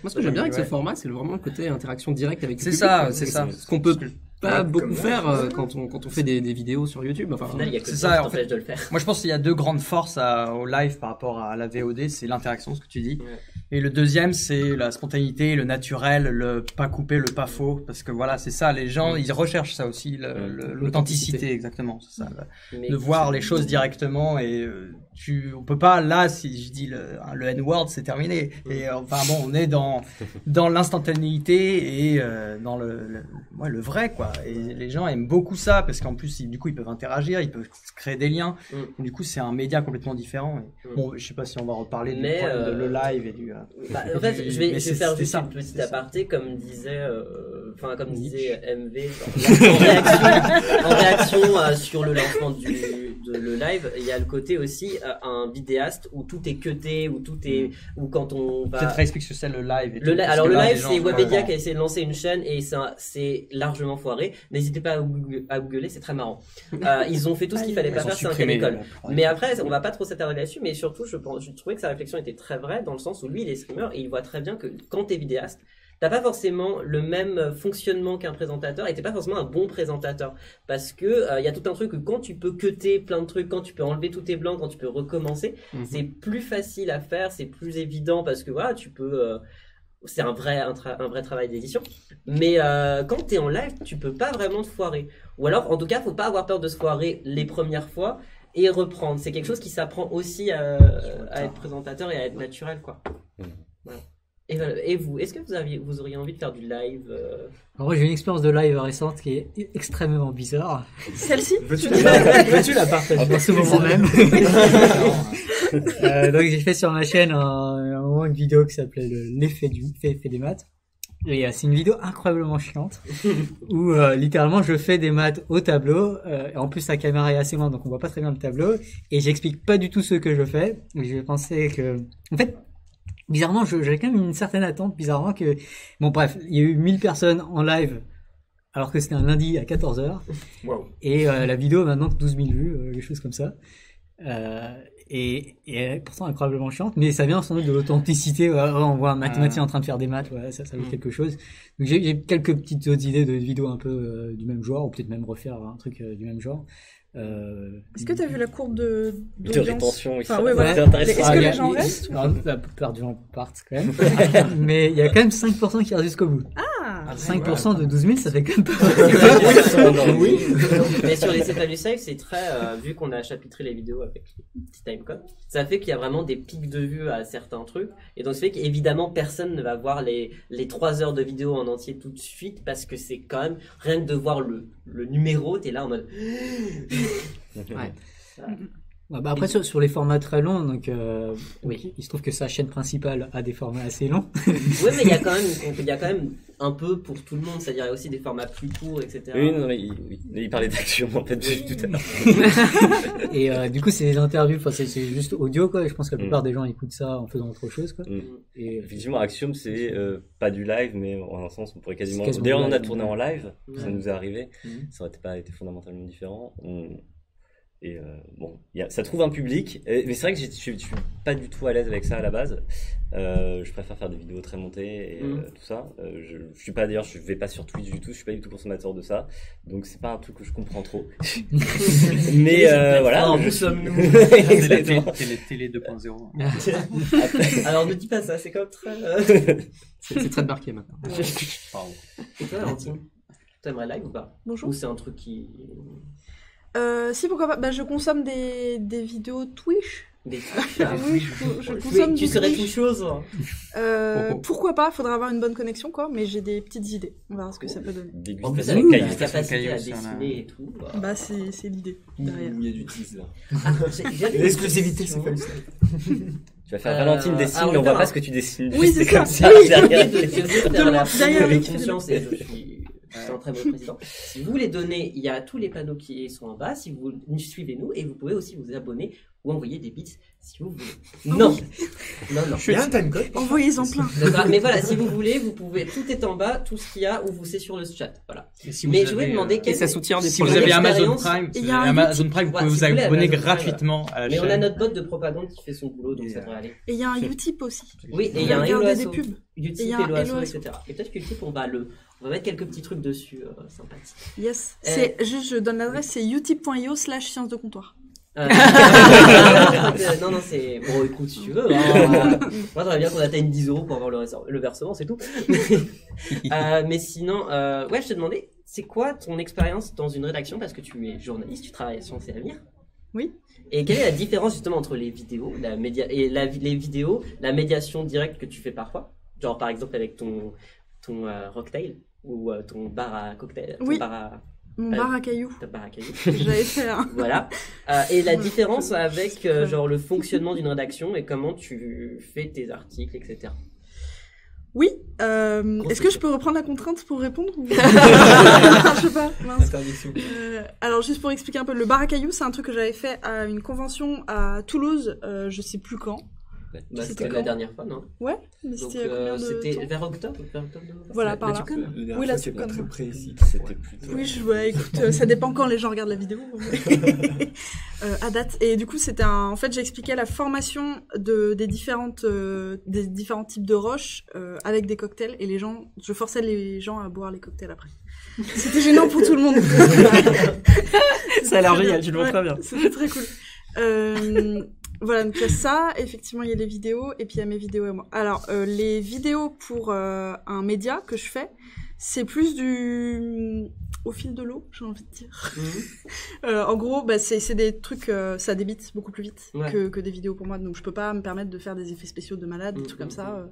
Moi, ce que j'aime bien avec ce format, c'est vraiment le côté interaction directe avec le C'est public. ça, c'est ça. Ce qu'on peut pas beaucoup comme faire quand on fait des vidéos sur YouTube. Enfin, Au final, il y a que C'est ça ça, qui en fait. t'empêche de le faire. Moi, je pense qu'il y a 2 grandes forces au live par rapport à la VOD, c'est l'interaction, ce que tu dis. Ouais. Et le deuxième, c'est la spontanéité, le naturel, le pas coupé, le pas faux. Parce que voilà, c'est ça, les gens, ils recherchent ça aussi, l'authenticité, exactement. C'est ça, Mais de voir les choses directement et on peut pas, là, si je dis le N-word, c'est terminé. Et enfin bon, on est dans l'instantanéité et dans le vrai, quoi. Et les gens aiment beaucoup ça parce qu'en plus, du coup, ils peuvent interagir, ils peuvent créer des liens. Et du coup, c'est un média complètement différent. Et, bon, je sais pas si on va reparler du problème de le live et du. En fait, je vais faire juste ça. une petite C'est ça. aparté, comme disait MV en réaction sur le lancement le live. Il y a le côté aussi un vidéaste où tout est cuté, où quand on va. Peut-être explique ce que c'est le live. Alors le live, gens c'est Webedia vraiment- qui a essayé de lancer une chaîne et c'est largement foiré. N'hésitez pas à googler, c'est très marrant. Ils ont fait tout ce qu'il fallait pas Ils ont faire, c'est un supprimé école. le- Mais après, on va pas trop s'attarder là-dessus, mais surtout, je trouvais que sa réflexion était très vraie dans le sens où lui, il est streamer et il voit très bien que quand t'es vidéaste, t'as pas forcément le même fonctionnement qu'un présentateur et t'es pas forcément un bon présentateur parce que y a tout un truc où quand tu peux cutter plein de trucs, quand tu peux enlever tous tes blancs, quand tu peux recommencer, c'est plus facile à faire, c'est plus évident parce que voilà, tu peux c'est un vrai travail d'édition. Mais quand t'es en live, tu peux pas vraiment te foirer. Ou alors, en tout cas, faut pas avoir peur de se foirer les premières fois et reprendre. C'est quelque chose qui s'apprend aussi à être présentateur et à être naturel, quoi. Voilà. Et vous, est-ce que vous auriez envie de faire du live Alors, moi, j'ai une expérience de live récente qui est extrêmement bizarre. Celle-ci Veux-tu la partager En ce moment même. Donc j'ai fait sur ma chaîne un moment une vidéo qui s'appelait l'effet des maths. Et c'est une vidéo incroyablement chiante où littéralement je fais des maths au tableau. Et en plus la caméra est assez loin donc on voit pas très bien le tableau. Et j'explique pas du tout ce que je fais. Je pensais que... En fait, bizarrement, j'avais quand même une certaine attente. Bizarrement que... Bon bref, il y a eu 1000 personnes en live alors que c'était un lundi à 14h. Wow. Et la vidéo a maintenant 12 000 vues, des choses comme ça. Et elle est pourtant incroyablement chiante, mais ça vient sans doute de l'authenticité. On voit un mathématicien en train de faire des maths, ça veut quelque chose. Donc j'ai quelques petites autres idées de vidéos un peu du même genre, ou peut-être même refaire un truc du même genre. Est-ce que tu as vu la courbe de rétention enfin, ouais, voilà. Est-ce que les gens restent La plupart du gens partent quand même. Mais il y a quand même 5% qui restent jusqu'au bout. 5% de 12 000, ça fait quand même pas. Oui. Mais sur les CFA du Live, c'est très, vu qu'on a chapitré les vidéos avec les petits timecode, ça fait qu'il y a vraiment des pics de vues à certains trucs. Et donc, ça fait qu'évidemment, personne ne va voir les 3 heures de vidéo en entier tout de suite parce que c'est quand même, rien que de voir le numéro, t'es là en mode. Ouais. Bah après sur les formats très longs, donc oui, il se trouve que sa chaîne principale a des formats assez longs. Oui, mais il y a quand même un peu pour tout le monde, c'est-à-dire il y a aussi des formats plus courts, etc. Oui, non, mais il parlait d'action en fait tout à l'heure. Et du coup, c'est des interviews, enfin c'est juste audio quoi. Et je pense que la plupart des gens écoutent ça en faisant autre chose quoi. Et effectivement, Axiom c'est pas du live, mais en un sens on pourrait quasiment. D'ailleurs, on a tourné en live, ça nous est arrivé. Ça aurait pas été fondamentalement différent. Et bon, ça trouve un public, mais c'est vrai que je suis pas du tout à l'aise avec ça à la base. Je préfère faire des vidéos très montées et tout ça. Je suis pas, d'ailleurs, je vais pas sur Twitch du tout. Je suis pas du tout consommateur de ça, donc c'est pas un truc que je comprends trop. Mais voilà, nous sommes nous. Exactement. Télé 2.0. Alors ne dis pas ça, c'est comme très. C'est très marqué maintenant. Pardon. Et toi, Valentine, t'aimerais live ou pas? Bonjour. Ou c'est un truc qui. Si, pourquoi pas. Bah, je consomme des vidéos Twitch. Des Twitch. Oui, je consomme tu serais tout chose. Pourquoi pas, faudra avoir une bonne connexion, quoi, mais j'ai des petites idées. On verra ce que ça peut donner. En plus, avec la capacité à dessiner et tout. Bah, c'est l'idée derrière. Il y a du tease là. L'exclusivité, c'est comme ça. Tu vas faire Valentine dessine, mais on voit pas ce que tu dessines. Oui, c'est comme ça. Derrière. Avec confiance et je suis. C'est un très bon président. Si vous voulez donner, il y a tous les panneaux qui sont en bas. Si vous suivez-nous, et vous pouvez aussi vous abonner ou envoyer des bits si vous voulez. Non. Il y a un timecode. Envoyez-en plein. Mais voilà, si vous voulez, vous pouvez. Tout est en bas, tout ce qu'il y a, ou c'est sur le chat. Voilà. Mais je voulais demander et ça soutient des si vous avez Amazon Prime, vous pouvez vous abonner gratuitement à la chaîne. Mais on a notre bot de propagande qui fait son boulot, donc ça devrait aller. Et il y a un Utip aussi. Oui, et il y a un Hello des pubs. Utip, Hello Asso, etc. Et peut-être que Utip, on va mettre quelques petits trucs dessus, sympathiques. Yes. C'est juste, je donne l'adresse, c'est utip.io/sciences de comptoir. Non, c'est bon. Écoute, si tu veux. Moi, j'aimerais bien qu'on atteigne 10 € pour avoir le versement, c'est tout. Mais sinon, ouais, je te demandais, c'est quoi ton expérience dans une rédaction, parce que tu es journaliste, tu travailles à Sciences et Avenir. Oui. Et quelle est la différence justement entre les vidéos, les vidéos, la médiation directe que tu fais parfois, genre par exemple avec ton Rocktail ou ton bar à cocktail, oui. Mon bar à cailloux. Ta bar à cailloux. J'avais fait un. Voilà. Et la différence avec genre le fonctionnement d'une rédaction et comment tu fais tes articles, etc. Oui. Est-ce que je peux reprendre la contrainte pour répondre ou... Je sais pas. Mince. Alors juste pour expliquer un peu, le bar à cailloux, c'est un truc que j'avais fait à une convention à Toulouse, je sais plus quand. C'était la dernière fois, non? Ouais, mais c'était vers octobre. Voilà, par là. Oui, là, c'est pas très précis. C'était plutôt. Oui, écoute, ça dépend quand les gens regardent la vidéo. À date. Et du coup, en fait, j'expliquais la formation des différents types de roches avec des cocktails et je forçais les gens à boire les cocktails après. C'était gênant pour tout le monde. Ça a l'air génial, tu le vois très bien. C'était très cool. Voilà, donc il y a ça, effectivement il y a les vidéos, et puis il y a mes vidéos à moi. Alors, les vidéos pour un média que je fais, c'est plus au fil de l'eau, j'ai envie de dire. En gros, c'est des trucs, ça débite beaucoup plus vite que des vidéos pour moi, donc je peux pas me permettre de faire des effets spéciaux de malade, des trucs comme ça.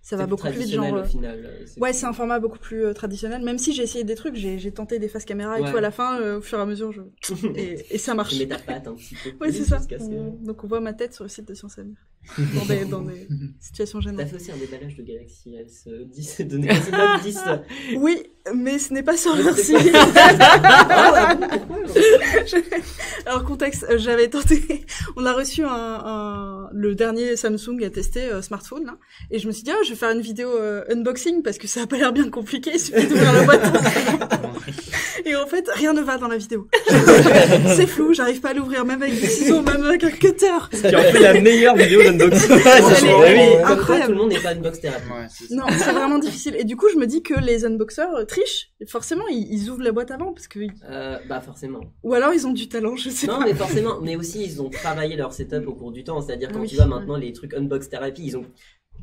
ça va beaucoup plus vite, genre. Au final, ouais, c'est un format beaucoup plus traditionnel. Même si j'ai essayé des trucs, j'ai tenté des face caméra et tout à la fin, au fur et à mesure, et ça marche. Tu mets ta patte un petit peu. Ouais, c'est ça. Donc on voit ma tête sur le site de Science Avenir. dans des situations gênantes. T'as fait aussi un déballage de Galaxy S10 de Note 10. Oui, mais ce n'est pas sur leur site. Alors contexte, j'avais tenté, on a reçu le dernier Samsung à tester smartphone là, et je me suis dit je vais faire une vidéo unboxing parce que ça a pas l'air bien compliqué, il suffit d'ouvrir la boîte. Et en fait rien ne va dans la vidéo. C'est flou, j'arrive pas à l'ouvrir même avec des ciseaux, même avec un cutter. Qui a fait la meilleure vidéo d'unboxing. Incroyable. Tout le monde n'est pas unbox thérapie. Non, c'est vraiment difficile. Et du coup, je me dis que les unboxers trichent. Et forcément, ils ouvrent la boîte avant parce que. Bah forcément. Ou alors ils ont du talent, je sais pas. Non, mais forcément. Mais aussi, ils ont travaillé leur setup au cours du temps. C'est-à-dire quand tu vois maintenant les trucs unbox thérapie, ils ont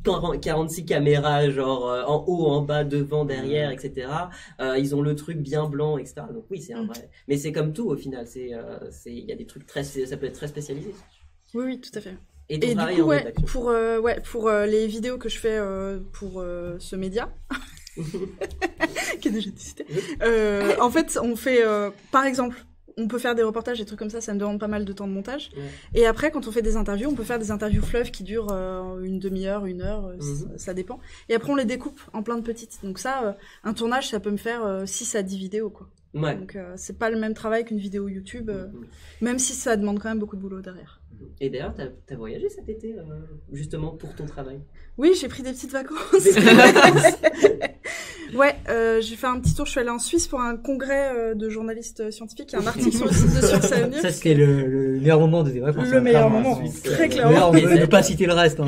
46 caméras, genre en haut, en bas, devant, derrière, etc. Ils ont le truc bien blanc, etc. Donc oui, c'est un vrai. Mais c'est comme tout au final. Il y a des trucs ça peut être très spécialisé. Oui, tout à fait. Et du coup, pour les vidéos que je fais pour ce média, qui est déjà testé, en fait, on fait, par exemple, on peut faire des reportages, des trucs comme ça me demande pas mal de temps de montage. Ouais. Et après, quand on fait des interviews, on peut faire des interviews fleuves qui durent une demi-heure, 1 heure, ça dépend. Et après, on les découpe en plein de petites. Donc ça, un tournage, ça peut me faire 6 à 10 vidéos, quoi. Ouais. Donc c'est pas le même travail qu'une vidéo YouTube, même si ça demande quand même beaucoup de boulot derrière. Et d'ailleurs, t'as voyagé cet été, justement, pour ton travail? Oui, j'ai pris des petites vacances. Ouais, j'ai fait un petit tour, je suis allée en Suisse pour un congrès de journalistes scientifiques, il y a un article sur le site de Science Avenir. Ça, c'était le meilleur moment de tes vacances. Le meilleur moment, très clairement. On peut ne pas citer le reste.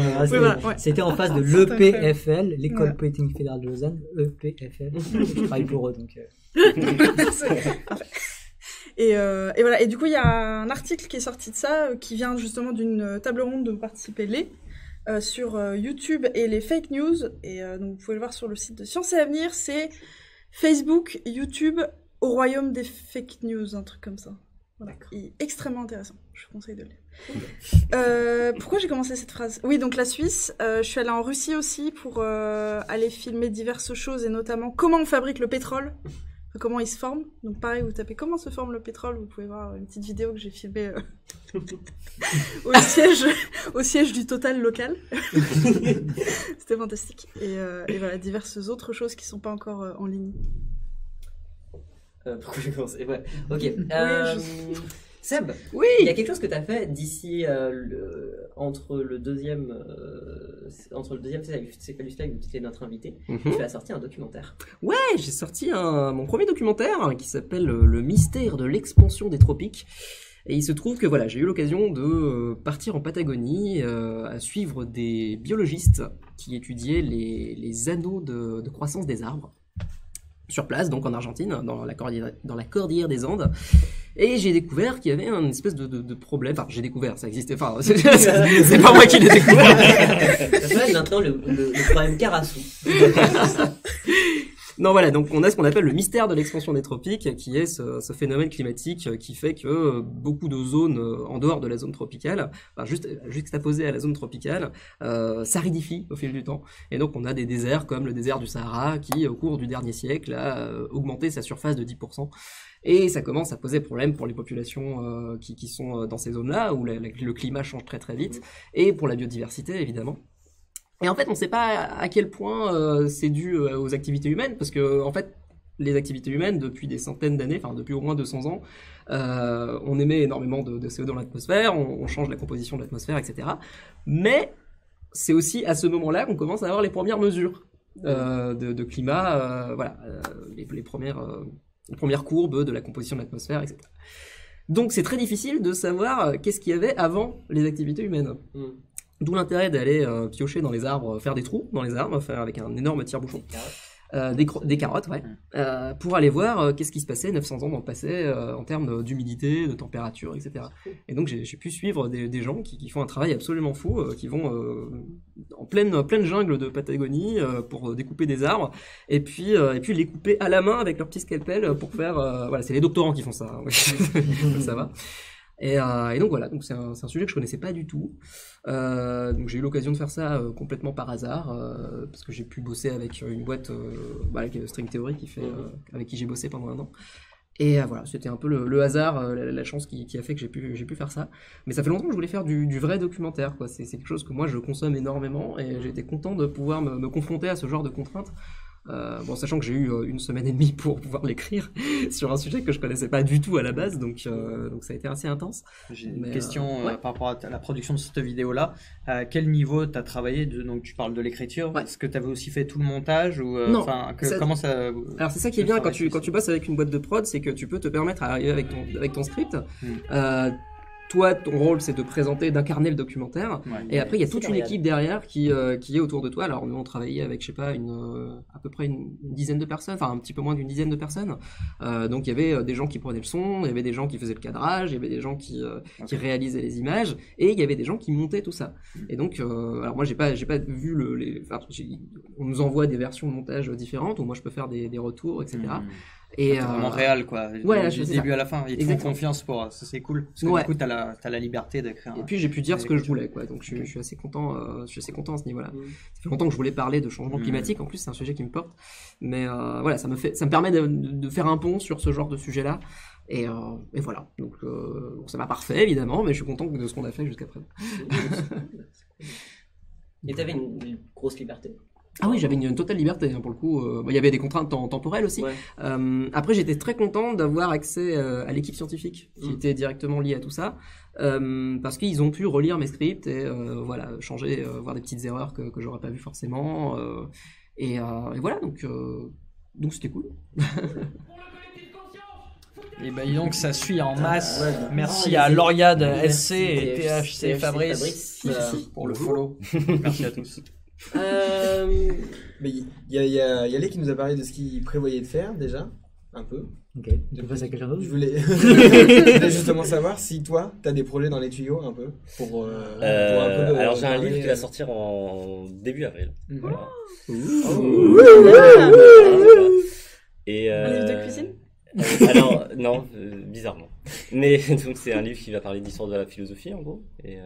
C'était en face de l'EPFL, l'École Polytechnique Fédérale de Lausanne, EPFL. Je travaille pour eux, donc... Et voilà. Et du coup, il y a un article qui est sorti de ça, qui vient justement d'une table ronde de Participer les sur YouTube et les fake news. Et donc, vous pouvez le voir sur le site de Science et Avenir. C'est Facebook, YouTube au royaume des fake news, un truc comme ça. Voilà. Et extrêmement intéressant. Je vous conseille de le lire. Pourquoi j'ai commencé cette phrase? Oui, donc la Suisse. Je suis allée en Russie aussi pour aller filmer diverses choses et notamment comment on fabrique le pétrole. Comment il se forme. Donc pareil, vous tapez comment se forme le pétrole, vous pouvez voir une petite vidéo que j'ai filmée au siège du Total local. C'était fantastique. Et voilà, diverses autres choses qui sont pas encore en ligne. Pourquoi j'ai commencé? Ouais, ok. Seb, oui, il y a quelque chose que tu as fait d'ici entre le deuxième Céphalus Live où tu étais notre invité. Tu as sorti un documentaire. Ouais, j'ai sorti mon premier documentaire qui s'appelle Le mystère de l'expansion des tropiques. Et il se trouve que voilà, j'ai eu l'occasion de partir en Patagonie à suivre des biologistes qui étudiaient les anneaux de croissance des arbres sur place, donc en Argentine, dans la cordillère des Andes. Et j'ai découvert qu'il y avait un espèce de problème. Enfin, j'ai découvert, ça existait. Enfin, c'est pas moi qui l'ai découvert. Ça s'appelle maintenant le problème Karasu. Non, voilà, donc on a ce qu'on appelle le mystère de l'expansion des tropiques, qui est ce phénomène climatique qui fait que beaucoup de zones en dehors de la zone tropicale, enfin juste juxtaposées à la zone tropicale, s'aridifient au fil du temps. Et donc on a des déserts comme le désert du Sahara qui, au cours du dernier siècle, a augmenté sa surface de 10%. Et ça commence à poser problème pour les populations qui sont dans ces zones-là, où le climat change très très vite, et pour la biodiversité évidemment. Et en fait, on ne sait pas à quel point c'est dû aux activités humaines, parce que en fait, les activités humaines, depuis des centaines d'années, enfin depuis au moins 200 ans, on émet énormément de CO2 dans l'atmosphère, on change la composition de l'atmosphère, etc. Mais c'est aussi à ce moment-là qu'on commence à avoir les premières mesures de climat, voilà, les premières courbes de la composition de l'atmosphère, etc. Donc c'est très difficile de savoir qu'est-ce qu'il y avait avant les activités humaines. D'où l'intérêt d'aller piocher dans les arbres, faire des trous dans les arbres, faire avec un énorme tire-bouchon. Des carottes, ouais. Pour aller voir qu'est-ce qui se passait 900 ans dans le passé en termes d'humidité, de température, etc. Et donc j'ai pu suivre des gens qui font un travail absolument fou, qui vont en pleine jungle de Patagonie pour découper des arbres, et puis les couper à la main avec leur petit scalpel pour faire... voilà, c'est les doctorants qui font ça, hein. Ça va. Et donc voilà, donc c'est un sujet que je connaissais pas du tout. Donc j'ai eu l'occasion de faire ça complètement par hasard, parce que j'ai pu bosser avec une boîte, avec String Theory avec qui j'ai bossé pendant 1 an. Et voilà, c'était un peu le hasard, la chance qui a fait que j'ai pu faire ça. Mais ça fait longtemps que je voulais faire du vrai documentaire, quoi. C'est quelque chose que moi je consomme énormément et j'ai été content de pouvoir me confronter à ce genre de contraintes. Sachant que j'ai eu 1 semaine et demie pour pouvoir l'écrire sur un sujet que je connaissais pas du tout à la base, donc ça a été assez intense. J'ai une question par rapport à la production de cette vidéo-là. À quel niveau tu as travaillé donc tu parles de l'écriture. Est-ce que tu avais aussi fait tout le montage ou non, comment ça Alors c'est ça qui est bien quand tu bosses avec une boîte de prod, c'est que tu peux te permettre d'arriver avec ton script. Toi, ton rôle, c'est de présenter, d'incarner le documentaire. Et après, il y a toute une équipe derrière qui est autour de toi. Alors, nous, on travaillait avec, je sais pas, à peu près une dizaine de personnes, enfin, un petit peu moins d'une dizaine de personnes. Donc, il y avait des gens qui prenaient le son, il y avait des gens qui faisaient le cadrage, il y avait des gens qui réalisaient les images, et il y avait des gens qui montaient tout ça. Et donc, alors moi, j'ai pas vu on nous envoie des versions de montage différentes, où moi, je peux faire des retours, etc. Et vraiment réel, quoi. Ouais, du début à la fin. Ils te font confiance pour ça, c'est cool. Parce que du coup, t'as la liberté de créer. Et puis j'ai pu dire ce que je voulais, quoi. Donc je suis assez content. Je suis assez content à ce niveau-là. Ça fait longtemps que je voulais parler de changement climatique. En plus, c'est un sujet qui me porte. Mais voilà, ça me permet de faire un pont sur ce genre de sujet-là. Et voilà. Donc ça m'a pas refait évidemment, mais je suis content de ce qu'on a fait jusqu'à présent. Et t'avais une grosse liberté. Ah oui, j'avais une totale liberté, pour le coup. Il y avait des contraintes temporelles aussi. Après, j'étais très content d'avoir accès à l'équipe scientifique qui était directement liée à tout ça, parce qu'ils ont pu relire mes scripts et changer, voir des petites erreurs que j'aurais pas vues forcément. Et voilà, donc c'était cool. Et donc ça suit en masse. Merci à Lauriade, SC et THC Fabrice pour le follow. Merci à tous. Mais il y a Yalé qui nous a parlé de ce qu'il prévoyait de faire déjà, un peu. Ok, tu passes à quelqu'un d'autre? Je voulais justement savoir si toi, t'as des projets dans les tuyaux un peu pour un peu alors j'ai un livre qui va sortir en début avril. Voilà. Et un livre de cuisine? Alors non, bizarrement. Mais donc c'est un livre qui va parler d'histoire de la philosophie en gros. Et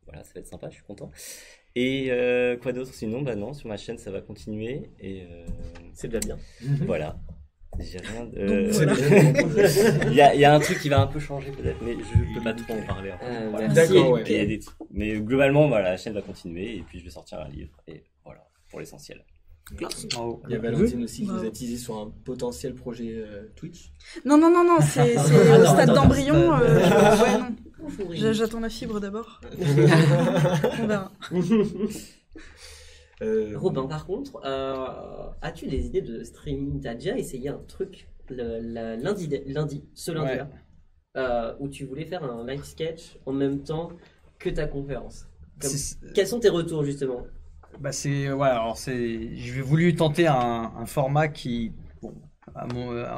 voilà, ça va être sympa, je suis content. Et quoi d'autre sinon? Bah non, sur ma chaîne ça va continuer et c'est déjà bien. Voilà. J'ai rien de... il y a un truc qui va un peu changer peut-être, mais je peux pas trop en parler. Voilà. D'accord, ouais. Il y a des trucs. Mais globalement, voilà, la chaîne va continuer et puis je vais sortir un livre et voilà, pour l'essentiel. Il y a Valentine aussi qui nous a teasé sur un potentiel projet Twitch. Non, c'est au stade d'embryon. Ouais, non. J'attends la fibre d'abord. On verra. Robin, par contre, as-tu des idées de streaming? T'as déjà essayé un truc ce lundi-là, où tu voulais faire un live sketch en même temps que ta conférence. Quels sont tes retours justement? J'ai voulu tenter un format qui, à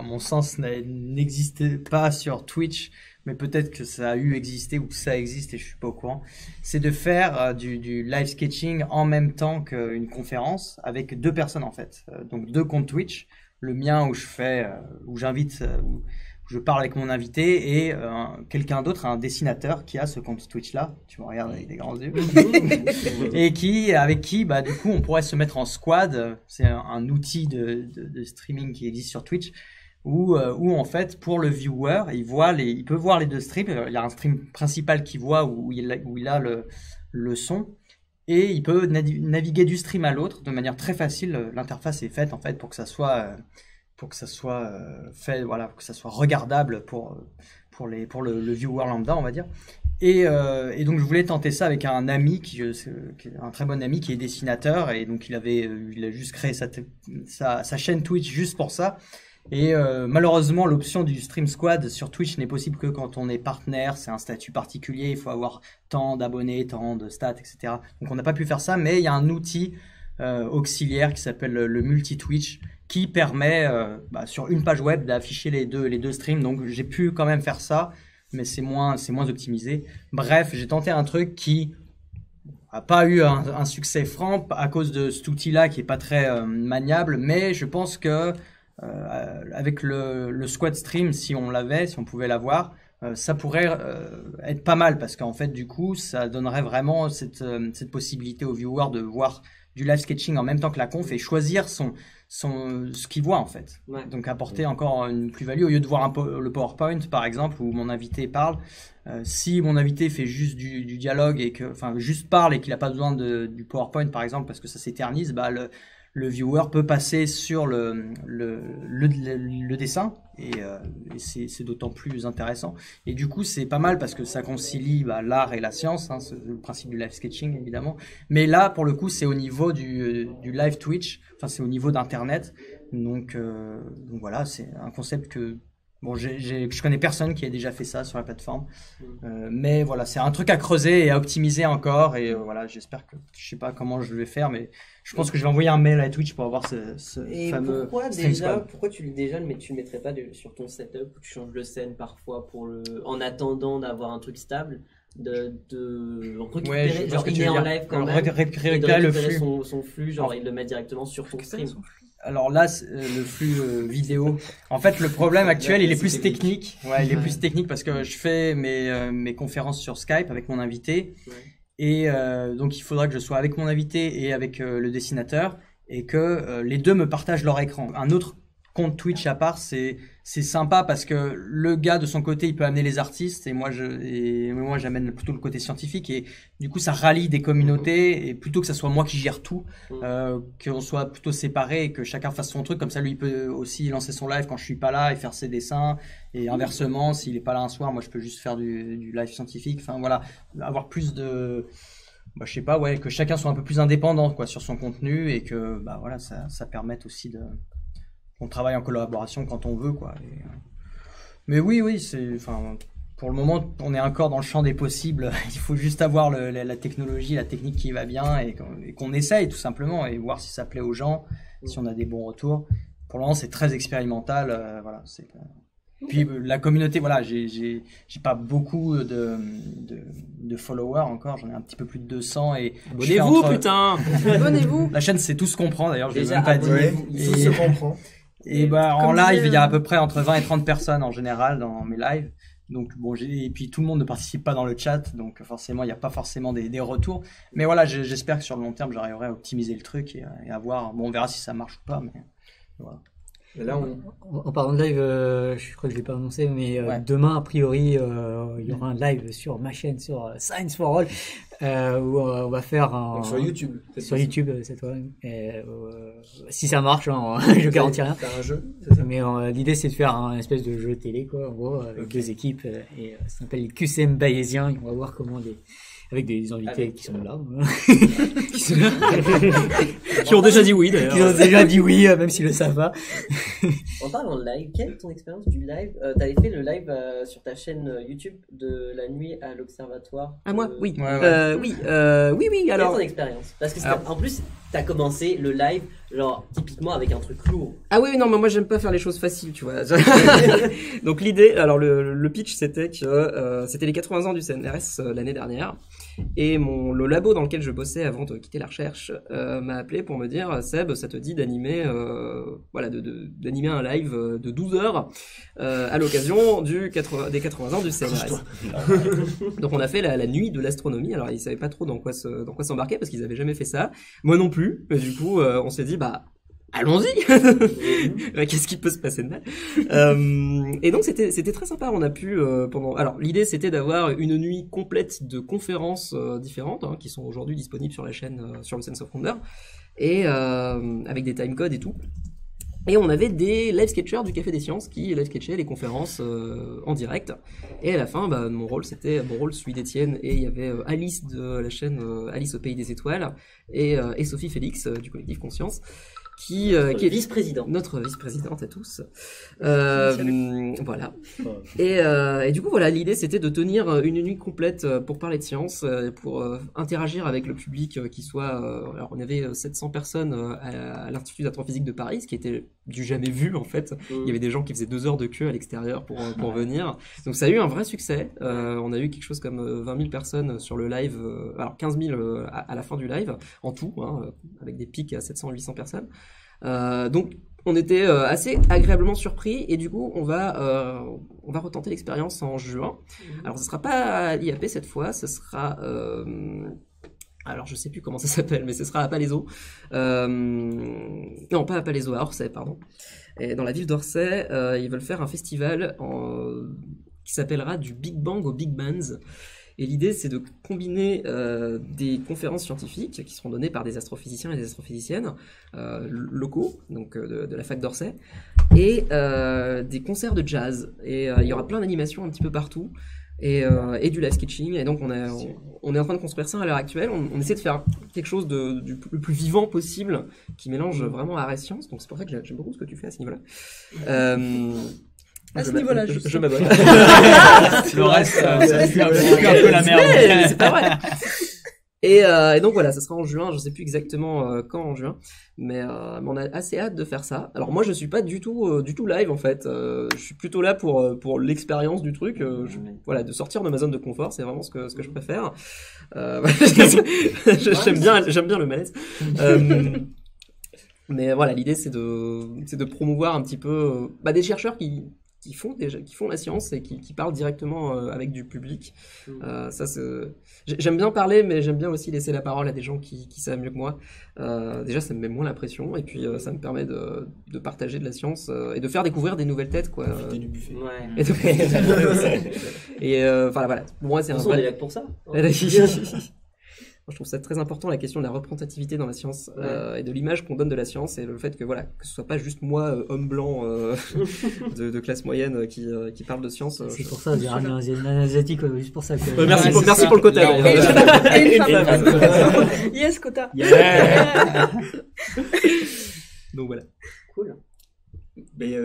mon sens, n'existait pas sur Twitch, mais peut-être que ça a existé ou que ça existe et je suis pas au courant. C'est de faire du live sketching en même temps qu'une conférence avec 2 personnes en fait. Donc 2 comptes Twitch, le mien où j'invite, où je parle avec mon invité et quelqu'un d'autre, un dessinateur qui a ce compte Twitch là, tu me regardes avec des grands yeux, et avec qui du coup on pourrait se mettre en squad. C'est un outil de streaming qui existe sur Twitch où en fait pour le viewer il peut voir les 2 streams. Il y a un stream principal qu'il voit où il a le son. Et il peut naviguer du stream à l'autre de manière très facile. L'interface est faite en fait pour que ça soit fait, voilà, pour que ça soit regardable pour le viewer lambda, on va dire. Et donc je voulais tenter ça avec un ami qui est un très bon ami qui est dessinateur, et donc il a juste créé sa chaîne Twitch juste pour ça. Et malheureusement, l'option du Stream Squad sur Twitch n'est possible que quand on est partenaire. C'est un statut particulier, il faut avoir tant d'abonnés, tant de stats, etc. Donc on n'a pas pu faire ça, mais il y a un outil auxiliaire qui s'appelle le multi-Twitch qui permet sur une page web d'afficher les deux streams. Donc j'ai pu quand même faire ça, mais c'est moins optimisé. Bref, j'ai tenté un truc qui a pas eu un succès franc à cause de cet outil-là qui est pas très maniable, mais je pense que avec le squad stream, si on pouvait l'avoir, ça pourrait être pas mal parce qu'en fait du coup ça donnerait vraiment cette possibilité aux viewers de voir du live sketching en même temps que la conf et choisir ce qu'il voit en fait. Ouais. Donc apporter encore une plus-value au lieu de voir le PowerPoint par exemple où mon invité parle. Si mon invité fait juste du dialogue et juste parle et qu'il n'a pas besoin du PowerPoint par exemple parce que ça s'éternise, le viewer peut passer sur le dessin et c'est d'autant plus intéressant. Et du coup, c'est pas mal parce que ça concilie l'art et la science, hein, c'est le principe du live sketching évidemment. Mais là, pour le coup, c'est au niveau du live Twitch, enfin c'est au niveau d'Internet. Donc voilà, c'est un concept que je connais personne qui ait déjà fait ça sur la plateforme, mais voilà, c'est un truc à creuser et à optimiser encore. Et voilà, j'espère que je sais pas comment je vais faire, mais je pense que je vais envoyer un mail à Twitch pour avoir ce et fameux. Pourquoi tu le mettrais pas sur ton setup où tu changes de scène parfois en attendant d'avoir un truc stable, de récupérer, genre il est en live quand même, récupérer le flux. son flux, genre il le met directement sur ton stream. Alors là, le flux vidéo. En fait, le problème actuel, il est plus technique. Ouais, il est plus technique parce que je fais mes conférences sur Skype avec mon invité. Ouais. Et donc, il faudra que je sois avec mon invité et avec le dessinateur et que les deux me partagent leur écran. Un autre compte Twitch à part, c'est sympa parce que le gars de son côté, il peut amener les artistes et moi j'amène plutôt le côté scientifique et du coup ça rallie des communautés et plutôt que ça soit moi qui gère tout, qu'on soit plutôt séparés et que chacun fasse son truc, comme ça lui il peut aussi lancer son live quand je suis pas là et faire ses dessins et inversement s'il est pas là un soir, moi je peux juste faire du live scientifique. Enfin voilà, avoir plus de je sais pas, que chacun soit un peu plus indépendant quoi sur son contenu et que voilà ça permette aussi qu'on travaille en collaboration quand on veut quoi. Mais oui, pour le moment on est encore dans le champ des possibles. Il faut juste avoir la technologie, la technique qui va bien et qu'on essaye tout simplement et voir si ça plaît aux gens, si on a des bons retours. Pour le moment c'est très expérimental, voilà. Puis la communauté, voilà, j'ai pas beaucoup de followers encore, j'en ai un petit peu plus de 200 et abonnez-vous putain. Abonnez-vous. La chaîne c'est tout se comprend d'ailleurs, je l'ai même pas dit. Tout se comprend. Et en live, il y a à peu près entre 20 et 30 personnes en général dans mes lives. Donc et puis tout le monde ne participe pas dans le chat, donc forcément il n'y a pas forcément des retours. Mais voilà, j'espère que sur le long terme j'arriverai à optimiser le truc et à voir. Bon, on verra si ça marche ou pas, mais voilà. Et là, en parlant de live, je crois que je l'ai pas annoncé, mais demain a priori il y aura un live sur ma chaîne sur Science for All où on va faire un sur YouTube. YouTube cette fois. Si ça marche, hein, je garantis rien. C'est un jeu, c'est ça. Mais l'idée c'est de faire un espèce de jeu télé quoi, en gros, avec deux équipes et ça s'appelle les QCM bayésiens. On va voir comment avec des invités qui sont là. Qui ont déjà dit oui d'ailleurs. Qui ont déjà dit oui, même s'ils le savent pas. En parlant de live, quelle est ton expérience du live? T'avais fait le live sur ta chaîne YouTube de la nuit à l'observatoire. Ah moi, oui. Oui. Alors. Quelle est ton expérience? Parce que en plus, t'as commencé le live, genre typiquement avec un truc lourd. Ah oui, non, mais moi j'aime pas faire les choses faciles, tu vois. Donc l'idée, alors le pitch, c'était que c'était les 80 ans du CNRS l'année dernière. Et le labo dans lequel je bossais avant de quitter la recherche m'a appelé pour me dire Seb, ça te dit d'animer d'animer un live de 12 heures à l'occasion des 80 ans du CNRS. Donc on a fait la nuit de l'astronomie. Alors ils savaient pas trop dans quoi s'embarquer parce qu'ils avaient jamais fait ça. Moi non plus. Mais du coup on s'est dit allons-y. Qu'est-ce qui peut se passer de mal? Et donc c'était très sympa. On a pu alors l'idée c'était d'avoir une nuit complète de conférences différentes qui sont aujourd'hui disponibles sur la chaîne sur le Sense of Wonder et avec des timecodes et tout. Et on avait des live sketchers du Café des Sciences qui live sketchaient les conférences en direct. Et à la fin, mon rôle, celui d'Étienne, et il y avait Alice de la chaîne Alice au Pays des Étoiles et Sophie Félix du collectif Conscience. Qui est vice-présidente. Notre vice-présidente à tous. Voilà. Et du coup, voilà, l'idée c'était de tenir une nuit complète pour parler de science, pour interagir avec le public qui soit... alors, on avait 700 personnes à l'Institut d'astrophysique de Paris, ce qui était du jamais vu, en fait. Il y avait des gens qui faisaient 2 heures de queue à l'extérieur pour venir. Donc, ça a eu un vrai succès. On a eu quelque chose comme 20 000 personnes sur le live, alors 15 000 à la fin du live, en tout, avec des pics à 700-800 personnes. Donc on était assez agréablement surpris et du coup on va retenter l'expérience en juin. Alors ce sera pas à l'IAP cette fois, ce sera alors je sais plus comment ça s'appelle, mais ce sera à Palaiseau. Non, pas à Palaiseau, à Orsay, pardon. Et dans la ville d'Orsay, ils veulent faire un festival qui s'appellera du Big Bang aux Big Bands. Et l'idée, c'est de combiner des conférences scientifiques qui seront données par des astrophysiciens et des astrophysiciennes locaux, donc de la fac d'Orsay, et des concerts de jazz. Et il y aura plein d'animations un petit peu partout. Et du live sketching, et donc on est en train de construire ça à l'heure actuelle. On essaie de faire quelque chose le plus vivant possible, qui mélange vraiment art et science, donc c'est pour ça que j'aime beaucoup ce que tu fais à ce niveau-là. À ce niveau-là, je m'abonne. Le reste, c'est un peu la merde. C'est pas vrai. Et donc voilà, ça sera en juin, je sais plus exactement quand en juin, mais on a assez hâte de faire ça. Alors moi je suis pas du tout live en fait, je suis plutôt là pour l'expérience du truc, voilà, de sortir de ma zone de confort, c'est vraiment ce que je préfère. J'aime bien le malaise. Mais voilà, l'idée c'est de promouvoir un petit peu des chercheurs qui font la science et qui parlent directement avec du public. Ça, j'aime bien parler, mais j'aime bien aussi laisser la parole à des gens qui savent mieux que moi. Déjà, ça me met moins la pression, et puis ça me permet de partager de la science et de faire découvrir des nouvelles têtes, quoi. Du buffet. Ouais. Et voilà. Pour moi, c'est un on est là pour ça. Je trouve ça très important, la question de la représentativité dans la science, et de l'image qu'on donne de la science, et le fait que ce soit pas juste moi, homme blanc de classe moyenne, qui parle de science. C'est pour ça, j'ai ramené un asiatique, juste pour ça. Merci pour le quota. Yes, quota. Donc voilà. Cool. Mais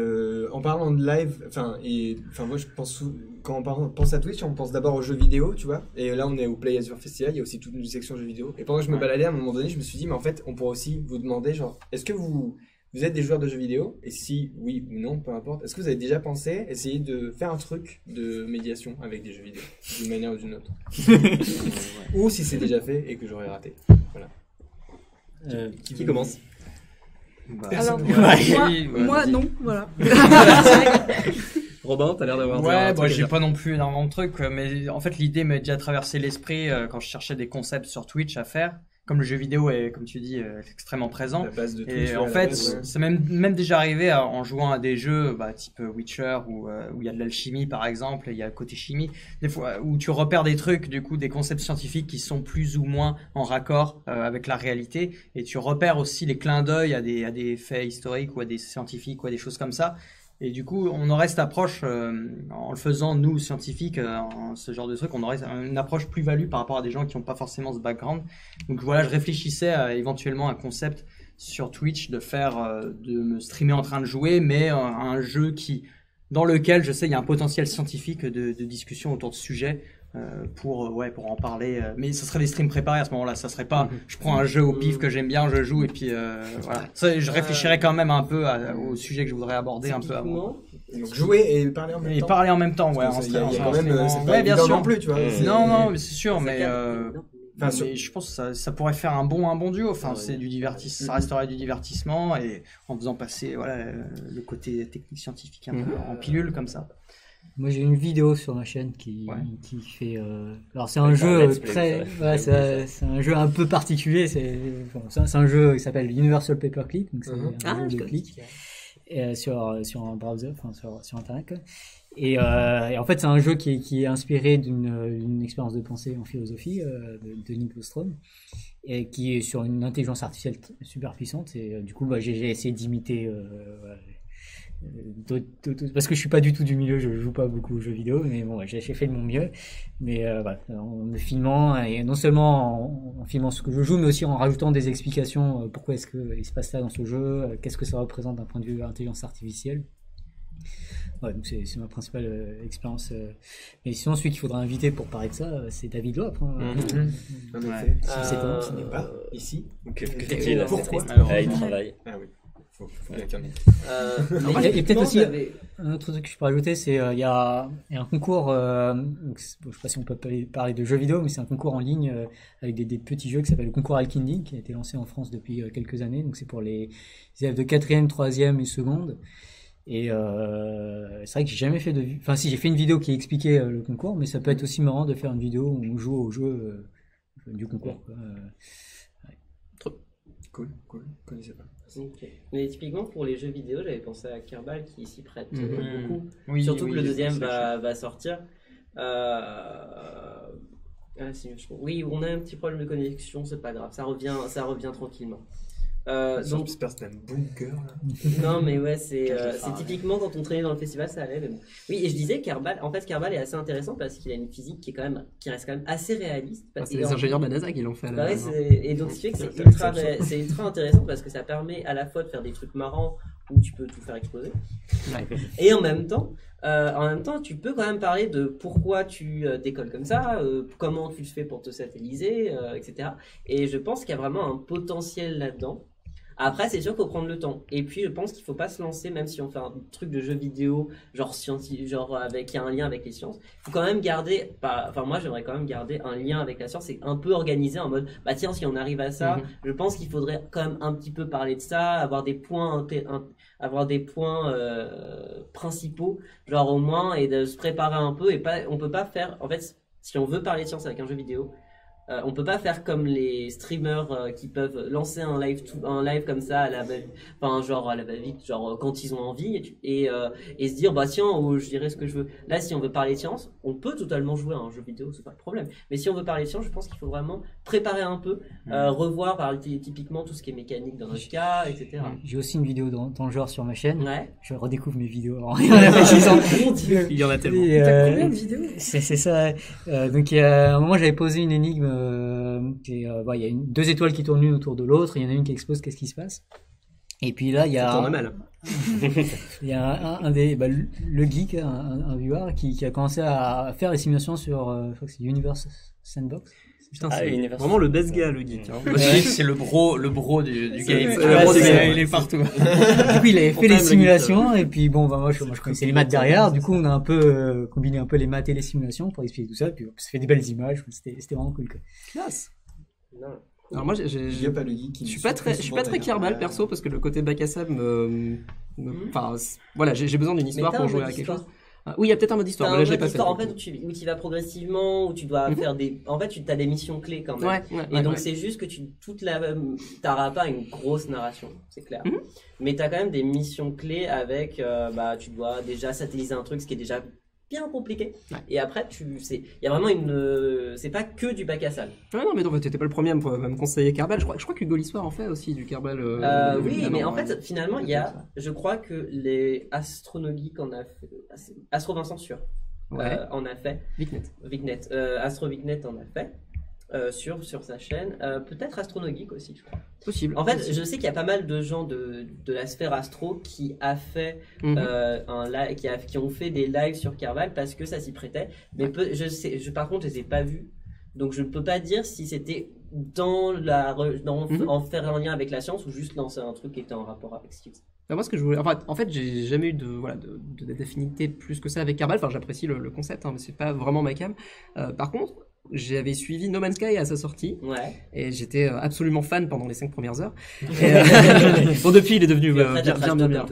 en parlant de live, moi je pense quand on pense à Twitch, on pense d'abord aux jeux vidéo, tu vois. Et là on est au Play Azure Festival, il y a aussi toute une section jeux vidéo. Et pendant que je me baladais, à un moment donné, je me suis dit, mais en fait, on pourrait aussi vous demander, genre, est-ce que vous êtes des joueurs de jeux vidéo? Et si oui ou non, peu importe. Est-ce que vous avez déjà pensé essayer de faire un truc de médiation avec des jeux vidéo, d'une manière ou d'une autre? Ou si c'est déjà fait et que j'aurais raté. Voilà. Qui commence? Alors, Ouais. moi non, voilà. Robin, t'as l'air d'avoir Ouais, bon, j'ai pas non plus énormément de trucs, mais en fait, l'idée m'a déjà traversé l'esprit quand je cherchais des concepts sur Twitch à faire. Comme le jeu vidéo est, comme tu dis, extrêmement présent. La base de Et Twitch, en fait, c'est même déjà arrivé en jouant à des jeux type Witcher où il y a de l'alchimie par exemple, il y a le côté chimie, des fois où tu repères des trucs, du coup des concepts scientifiques qui sont plus ou moins en raccord avec la réalité, et tu repères aussi les clins d'œil à des faits historiques ou à des scientifiques ou à des choses comme ça. Et du coup, on aurait cette approche, en le faisant, nous, scientifiques, ce genre de truc, on aurait une approche plus-value par rapport à des gens qui n'ont pas forcément ce background. Donc voilà, je réfléchissais à éventuellement un concept sur Twitch de me streamer en train de jouer, mais un jeu dans lequel, je sais, il y a un potentiel scientifique de discussion autour de ce sujet. Pour en parler, mais ce serait des streams préparés à ce moment-là, ça serait pas je prends un jeu au pif que j'aime bien, je joue et puis voilà. Ça, je réfléchirais quand même un peu au sujet que je voudrais aborder un peu avant. Donc jouer et parler en même temps. Et parler en même temps, ouais. Il y a quand même, c'est pas ouais, bien évident sûr. non plus, tu vois. Non, mais c'est sûr, mais Enfin, mais je pense que ça pourrait faire un bon duo. Enfin, c'est du divertissement, ça resterait du divertissement et en faisant passer le côté technique scientifique un peu en pilule comme ça. Moi j'ai une vidéo sur ma chaîne qui fait alors c'est un jeu c'est un jeu un peu particulier, c'est un jeu qui s'appelle Universal Paperclip, donc c'est un jeu de clic sur un browser, sur internet quoi. Et en fait c'est un jeu qui est inspiré d'une expérience de pensée en philosophie de Nick Bostrom, et qui est sur une intelligence artificielle super puissante, et du coup j'ai essayé d'imiter parce que je suis pas du tout du milieu, je joue pas beaucoup aux jeux vidéo, mais bon, j'ai fait de mon mieux. Mais en me filmant, et non seulement en filmant ce que je joue, mais aussi en rajoutant des explications, pourquoi est-ce que il se passe ça dans ce jeu, qu'est-ce que ça représente d'un point de vue intelligence artificielle. Ouais, donc c'est ma principale expérience. Mais sinon, celui qu'il faudra inviter pour parler de ça, c'est David Loap. En effet. C'est Ce n'est pas ici. Que fait-il? Pourquoi? Il travaille. Ah oui. Faut bien calmer. Il y a peut-être aussi un autre truc que je peux rajouter, c'est il y a un concours, donc, je sais pas si on peut parler de jeux vidéo, mais c'est un concours en ligne avec des petits jeux qui s'appelle le concours Alkindi, qui a été lancé en France depuis quelques années. Donc c'est pour les élèves de 4e, 3e et seconde. Et c'est vrai que j'ai jamais fait enfin si, j'ai fait une vidéo qui expliquait le concours, mais ça peut être aussi marrant de faire une vidéo où on joue au jeu du concours, quoi. Cool. Je connaissais pas. Okay. Mais typiquement pour les jeux vidéo, j'avais pensé à Kerbal qui s'y prête beaucoup. Oui, Surtout que le deuxième c'est va sortir. Oui, on a un petit problème de connexion, c'est pas grave, ça revient tranquillement. Donc j'espère que c'est un bunker là. Non mais ouais, c'est typiquement quand on traînait dans le festival, ça allait. Mais bon. Oui, et je disais Kerbal est assez intéressant parce qu'il a une physique qui reste quand même assez réaliste. C'est les ingénieurs de la NASA qui l'ont fait. Bah ouais, et donc ce qui fait que c'est ultra intéressant parce que ça permet à la fois de faire des trucs marrants où tu peux tout faire exploser, et en même temps, tu peux quand même parler de pourquoi tu décolles comme ça, comment tu le fais pour te satelliser, etc. Et je pense qu'il y a vraiment un potentiel là-dedans. Après, c'est sûr qu'il faut prendre le temps. Et puis, je pense qu'il ne faut pas se lancer, même si on fait un truc de jeu vidéo, genre scientifique, qui a un lien avec les sciences. Il faut quand même garder, moi, j'aimerais quand même garder un lien avec la science et un peu organisé en mode, bah tiens, si on arrive à ça, je pense qu'il faudrait quand même un petit peu parler de ça, avoir des points principaux, genre au moins, et de se préparer un peu. On peut pas faire, en fait, si on veut parler de science avec un jeu vidéo, on peut pas faire comme les streamers qui peuvent lancer un live comme ça à la va-vite, genre quand ils ont envie et se dire bah tiens, je dirais ce que je veux. Là, si on veut parler de science, on peut totalement jouer à un jeu vidéo, c'est pas le problème. Mais si on veut parler de science, je pense qu'il faut vraiment préparer un peu, revoir typiquement tout ce qui est mécanique dans notre cas, etc. J'ai aussi une vidéo dans le genre sur ma chaîne. Ouais. Je redécouvre mes vidéos. Il y en a tellement. T'as combien de vidéos ? C'est ça. Donc à un moment, j'avais posé une énigme. Il y a 2 étoiles qui tournent l'une autour de l'autre, il y en a une qui explose, qu'est-ce qui se passe? Et puis là, il y a il y a le geek, un viewer qui a commencé à faire des simulations sur je crois que c'est Universe Sandbox. Putain, c'est vraiment le best gars, le geek. Hein. C'est le bro du game. Il est partout. Du coup, il avait fait les simulations, et puis bon, moi je connaissais les maths derrière. Du coup, on a un peu combiné un peu les maths et les simulations pour expliquer tout ça. Puis ça fait des belles images. C'était vraiment cool, quoi. Classe. Non. Alors moi, je suis pas très Kerbal perso parce que le côté bac à sable voilà, j'ai besoin d'une histoire pour jouer à quelque chose. Oui, il y a peut-être un mode d'histoire, mais là j'ai pas fait. En fait, où tu vas progressivement, où tu dois faire en fait, tu as des missions clés quand même. Et donc c'est juste que t'auras pas une grosse narration, c'est clair. Mais t'as quand même des missions clés avec, tu dois déjà satelliser un truc, ce qui est déjà bien compliqué. Et après, il y a vraiment c'est pas que du bac à sable. Ouais, non, mais non, t'étais pas le premier à me conseiller Kerbal. Je crois que Hugo Lissoir en fait aussi du Kerbal. Oui, mais en fait, finalement, il y a, je crois que les Astronogeek en a fait, Astro Vincent sûr, en a fait. Vicnet. Astro Vicnet en a fait. Sur sa chaîne, peut-être Astronogeek aussi, je crois. Possible. En fait, je sais qu'il y a pas mal de gens de la sphère astro qui a fait qui ont fait des lives sur Kerbal parce que ça s'y prêtait. Mais par contre, je les ai pas vus, donc je ne peux pas dire si c'était en faire un lien avec la science ou juste lancer un truc qui était en rapport avec ce qu'ils faisaient. Moi, ce que je voulais, en fait, j'ai jamais eu d'affinité plus que ça avec Kerbal. Enfin, j'apprécie le concept, mais c'est pas vraiment ma cam. Par contre, j'avais suivi No Man's Sky à sa sortie, et j'étais absolument fan pendant les 5 premières heures. Bon, depuis, il est devenu bien meilleur,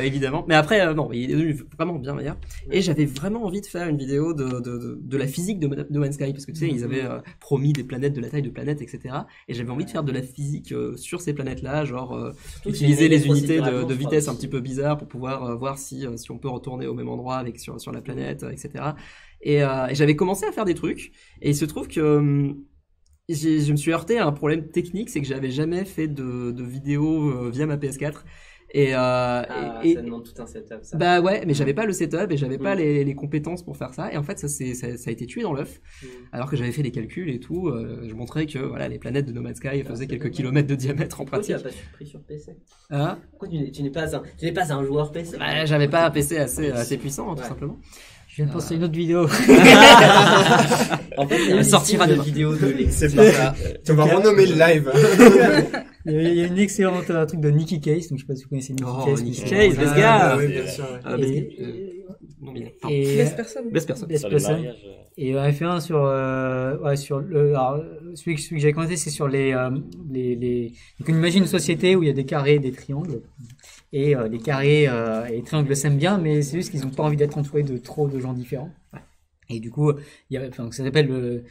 évidemment. Mais après, non, il est devenu vraiment bien meilleur. Et j'avais vraiment envie de faire une vidéo de la physique de No Man's Sky, parce que tu sais, ils avaient promis des planètes de la taille de planètes, etc. Et j'avais envie de faire de la physique sur ces planètes-là, genre utiliser les unités de vitesse un petit peu bizarres pour pouvoir voir si on peut retourner au même endroit sur la planète, etc. Et j'avais commencé à faire des trucs, et il se trouve que je me suis heurté à un problème technique, c'est que j'avais jamais fait de vidéo via ma PS4. Ça demande tout un setup, ça. Bah ouais, mais j'avais pas le setup et j'avais pas les compétences pour faire ça, et en fait ça a été tué dans l'œuf. Alors que j'avais fait des calculs et tout, je montrais que voilà, les planètes de No Man's Sky faisaient quelques kilomètres de diamètre en pratique. Pourquoi tu n'as pas pris sur PC? Pourquoi tu n'es pas un joueur PC? Bah, j'avais pas un PC assez puissant, tout simplement. Je viens de penser à une autre vidéo. En fait, il y a une sortira de vidéo de C'est pas ça. Tu vas renommer le live. Il y a une excellente truc de Nicky Case, donc je sais pas si vous connaissez Nicky Case. Nicky Case, let's go. Oui, bien sûr. Laisse personne. Laisse personne. Laisse Sur les personne. mariages. Et on avait fait un sur alors, celui que j'avais commenté, c'est sur les donc on imagine une société où il y a des carrés, des triangles, et les carrés et les triangles s'aiment bien, mais c'est juste qu'ils n'ont pas envie d'être entourés de trop de gens différents. Et du coup, ça s'appelle le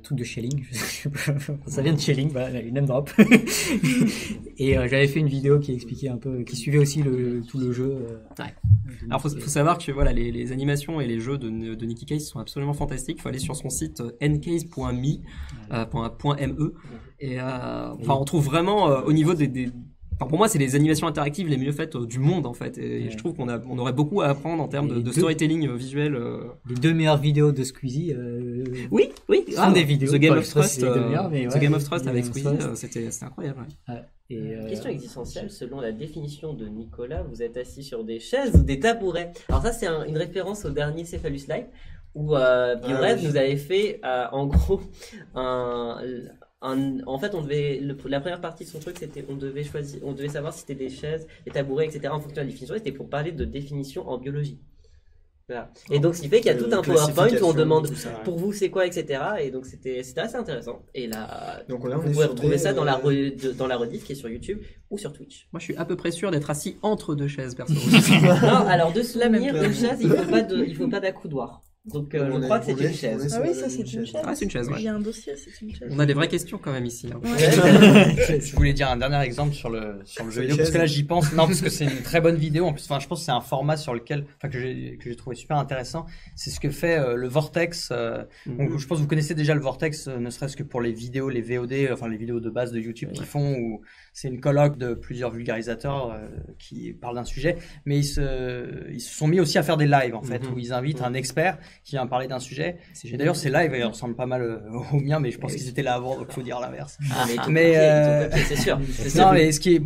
truc de Schelling. Ça vient de Schelling, voilà, une name drop. Et j'avais fait une vidéo qui expliquait un peu, qui suivait aussi tout le jeu. Alors faut savoir que voilà les animations et les jeux de Nicky Case sont absolument fantastiques. Il faut aller sur son site ncase.me et on trouve vraiment au niveau pour moi, c'est les animations interactives les mieux faites du monde en fait. Et je trouve on aurait beaucoup à apprendre en termes de storytelling visuel. Les 2 meilleures vidéos de Squeezie. Oui. Sont des vidéos. The Game of Trust, The Game of Trust avec Squeezie, c'était incroyable. Ouais. Question existentielle, selon la définition de Nicolas, vous êtes assis sur des chaises ou des tabourets. Alors ça, c'est une référence au dernier Cephalus Live où Biorez nous avait fait en gros en fait, la première partie de son truc, c'était on devait savoir si c'était des chaises, des tabourets, etc. en fonction de la définition. Et c'était pour parler de définition en biologie. Voilà. Et donc, ce qui fait qu'il y a tout un PowerPoint où on demande pour vous c'est quoi, etc. Et donc, c'était assez intéressant. Et là, donc, vous pouvez retrouver ça dans la rediff qui est sur YouTube ou sur Twitch. Moi, je suis à peu près sûr d'être assis entre 2 chaises, perso. Non, alors de souvenir, une chaise, il faut pas d'accoudoir. Donc je crois que c'est une chaise. Ah oui, ça c'est une chaise. Ah, c'est une chaise, ouais. Il y a un dossier, c'est une chaise. On a des vraies questions quand même ici. Hein. Je voulais dire un dernier exemple sur le jeu vidéo parce que là j'y pense. Non, parce que c'est une très bonne vidéo. En plus, je pense que c'est un format sur lequel, que j'ai trouvé super intéressant. C'est ce que fait le Vortex. Donc, je pense que vous connaissez déjà le Vortex, ne serait-ce que pour les vidéos, les VOD, les vidéos de base de YouTube qu'ils font, où c'est une colloque de plusieurs vulgarisateurs qui parlent d'un sujet, mais ils se sont mis aussi à faire des lives en fait, où ils invitent un expert qui vient parler d'un sujet. Et d'ailleurs, ces lives, ils ressemblent pas mal aux miens, mais je pense qu'ils étaient là avant, donc faut dire l'inverse. C'est sûr. Non, mais ce qui est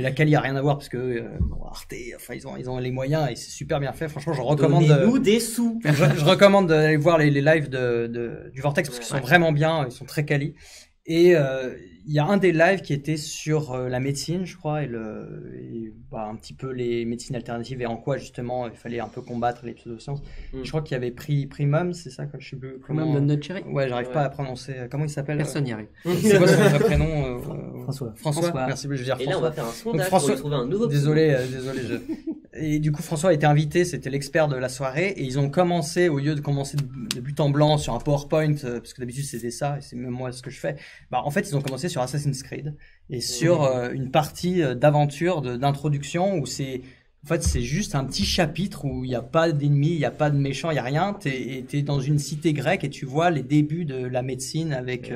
la quali a rien à voir parce que Arte, ils ont les moyens et c'est super bien fait. Franchement, je recommande. Donnez-nous des sous. Je recommande d'aller voir les lives du Vortex parce qu'ils sont vraiment bien, ils sont très quali. Et il y a un des lives qui était sur la médecine, je crois, et un petit peu les médecines alternatives et en quoi justement il fallait un peu combattre les pseudosciences. Je crois qu'il y avait Primum, c'est ça, je sais plus comment. Primum de Nutcherry. Ouais, j'arrive pas à prononcer. Comment il s'appelle? Personne n'y arrive. C'est quoi son vrai prénom? François. Merci, je veux dire François. Et là, on va faire un sondage François... pour trouver un nouveau. Désolé. Et du coup, François a été invité, c'était l'expert de la soirée, et ils ont commencé, au lieu de commencer de but en blanc sur un PowerPoint, parce que d'habitude c'était ça, et c'est même moi ce que je fais, en fait, ils ont commencé sur Assassin's Creed, et sur une partie d'aventure, d'introduction, où c'est juste un petit chapitre où il n'y a pas d'ennemis, il n'y a pas de méchants, il n'y a rien, t'es dans une cité grecque, et tu vois les débuts de la médecine avec...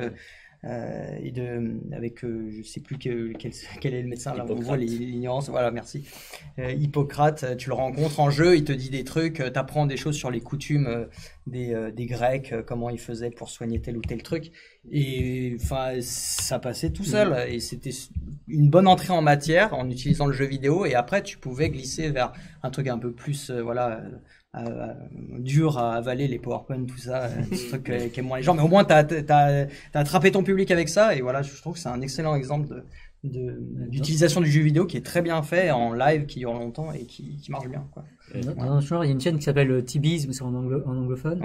je sais plus quel est le médecin là, on voit l'ignorance, voilà, merci. Hippocrate, tu le rencontres en jeu, il te dit des trucs, t'apprends des choses sur les coutumes des Grecs, comment ils faisaient pour soigner tel ou tel truc, et ça passait tout seul, et c'était une bonne entrée en matière en utilisant le jeu vidéo, et après tu pouvais glisser vers un truc un peu plus dur à avaler, les PowerPoint, tout ça, ce truc qui est moins les gens, mais au moins t'as attrapé ton public avec ça, et voilà, je trouve que c'est un excellent exemple d'utilisation du jeu vidéo qui est très bien fait en live, qui dure longtemps et qui marche bien, quoi. Il y a une chaîne qui s'appelle T-Biz, mais c'est en anglophone,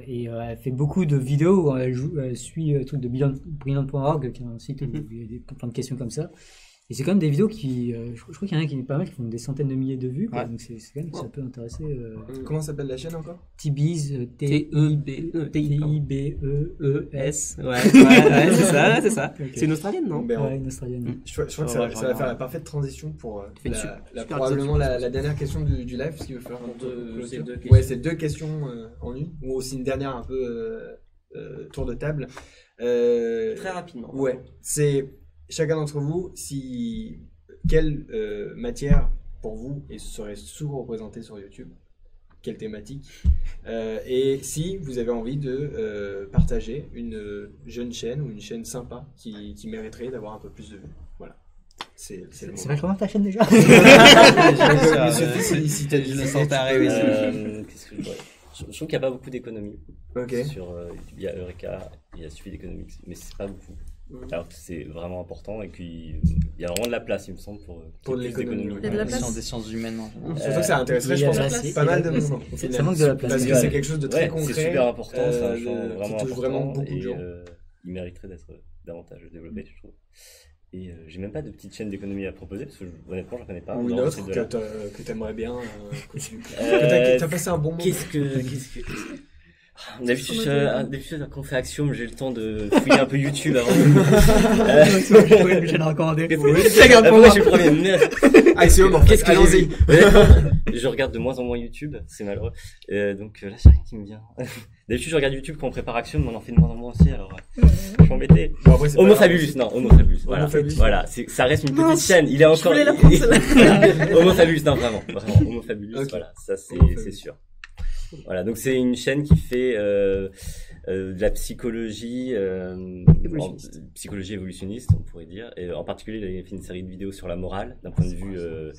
et elle fait beaucoup de vidéos où elle suit le truc de Brilliant.org, qui est un site où il y a plein de questions comme ça. Et c'est quand même des vidéos qui, je crois qu'il y en a qui est pas mal, qui font des centaines de milliers de vues, quoi. Donc c'est quand même, ça peut intéresser. Comment s'appelle la chaîne encore? T-Biz, T-E-B-E-S. Ouais, c'est ça. Okay. C'est une Australienne, non? Ouais, une Australienne. Je crois que ça va faire la parfaite transition pour probablement la dernière question du live, parce qu'il va falloir c'est 2 questions en une, ou aussi une dernière un peu tour de table. Très rapidement. Ouais, c'est chacun d'entre vous, quelle matière pour vous serait sous-représentée sur YouTube, quelle thématique, et si vous avez envie de partager une jeune chaîne ou une chaîne sympa qui mériterait d'avoir un peu plus de vues. Voilà. C'est vachement ta chaîne déjà. Je le sentais arriver. Qu'est-ce que je trouve qu'il n'y a pas beaucoup d'économies. Okay. Il y a Eureka, il y a Suite Economics, mais c'est pas beaucoup. Alors que c'est vraiment important et qu'il y a vraiment de la place, il me semble, pour l'économie. Il y a de la place. Des sciences humaines. Surtout que ça intéresserait, je pense, pas mal de monde. Ça manque de la place. Parce que c'est quelque chose de très concret. C'est super important, c'est un champ vraiment qui touche important. vraiment beaucoup de gens. Il mériterait d'être davantage développé, je trouve. Et j'ai même pas de petite chaîne d'économie à proposer parce que honnêtement, j'en connais pas. Ou une autre que t'aimerais bien. Que t'as passé un bon moment. Qu'est-ce que D'habitude, quand on fait Axiom, j'ai le temps de fouiller un peu YouTube avant. J'ai recommandé. Moi, je suis le premier. Axiom, en fait, allons-y. Je regarde de moins en moins YouTube, c'est malheureux. Donc là, c'est rien qui me vient. D'habitude, je regarde YouTube quand on prépare Axiom, mais on en fait de moins en moins aussi, alors je suis embêté. Bon, Homo Fabulus, non, Homo Fabulus. Voilà, ça reste une petite chaîne. Il est encore. Homo Fabulus, non, vraiment, Homo Fabulus, okay. Voilà, ça c'est sûr. Voilà, donc c'est une chaîne qui fait de la psychologie, psychologie évolutionniste, on pourrait dire. Et en particulier, il a fait une série de vidéos sur la morale, du point de vue de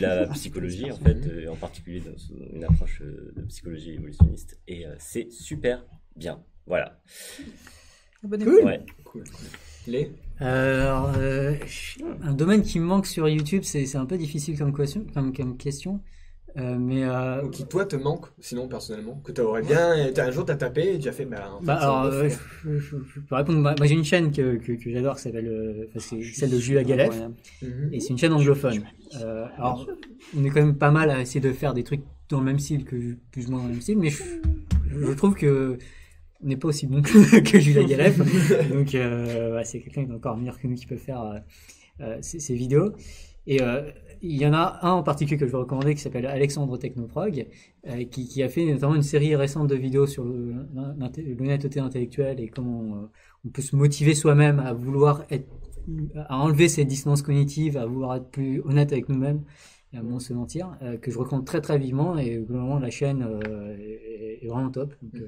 la psychologie, en fait, en particulier dans une approche de psychologie évolutionniste. Et c'est super bien. Voilà. Abonnez-vous. Ouais. Cool. Un domaine qui me manque sur YouTube, c'est un peu difficile comme question. Ou qui toi te manque, sinon personnellement, que t'aurais bien, un jour t'as tapé et tu as fait, je peux répondre. Moi j'ai une chaîne que j'adore, qui s'appelle, c'est celle de Julia Galef, et c'est une chaîne anglophone. Alors on est quand même pas mal à essayer de faire des trucs dans le même style plus ou moins dans le même style, mais je trouve que on n'est pas aussi bon que Julia Galef, donc c'est quelqu'un qui est encore meilleur que nous qui peut faire ces vidéos. Et il y en a un en particulier que je veux recommander qui s'appelle Alexandre Technoprog, qui a fait notamment une série récente de vidéos sur l'honnêteté intellectuelle et comment on peut se motiver soi-même à vouloir à enlever ces dissonances cognitives, à vouloir être plus honnête avec nous-mêmes et à moins se mentir, que je recommande très très vivement, et globalement la chaîne est vraiment top. Donc,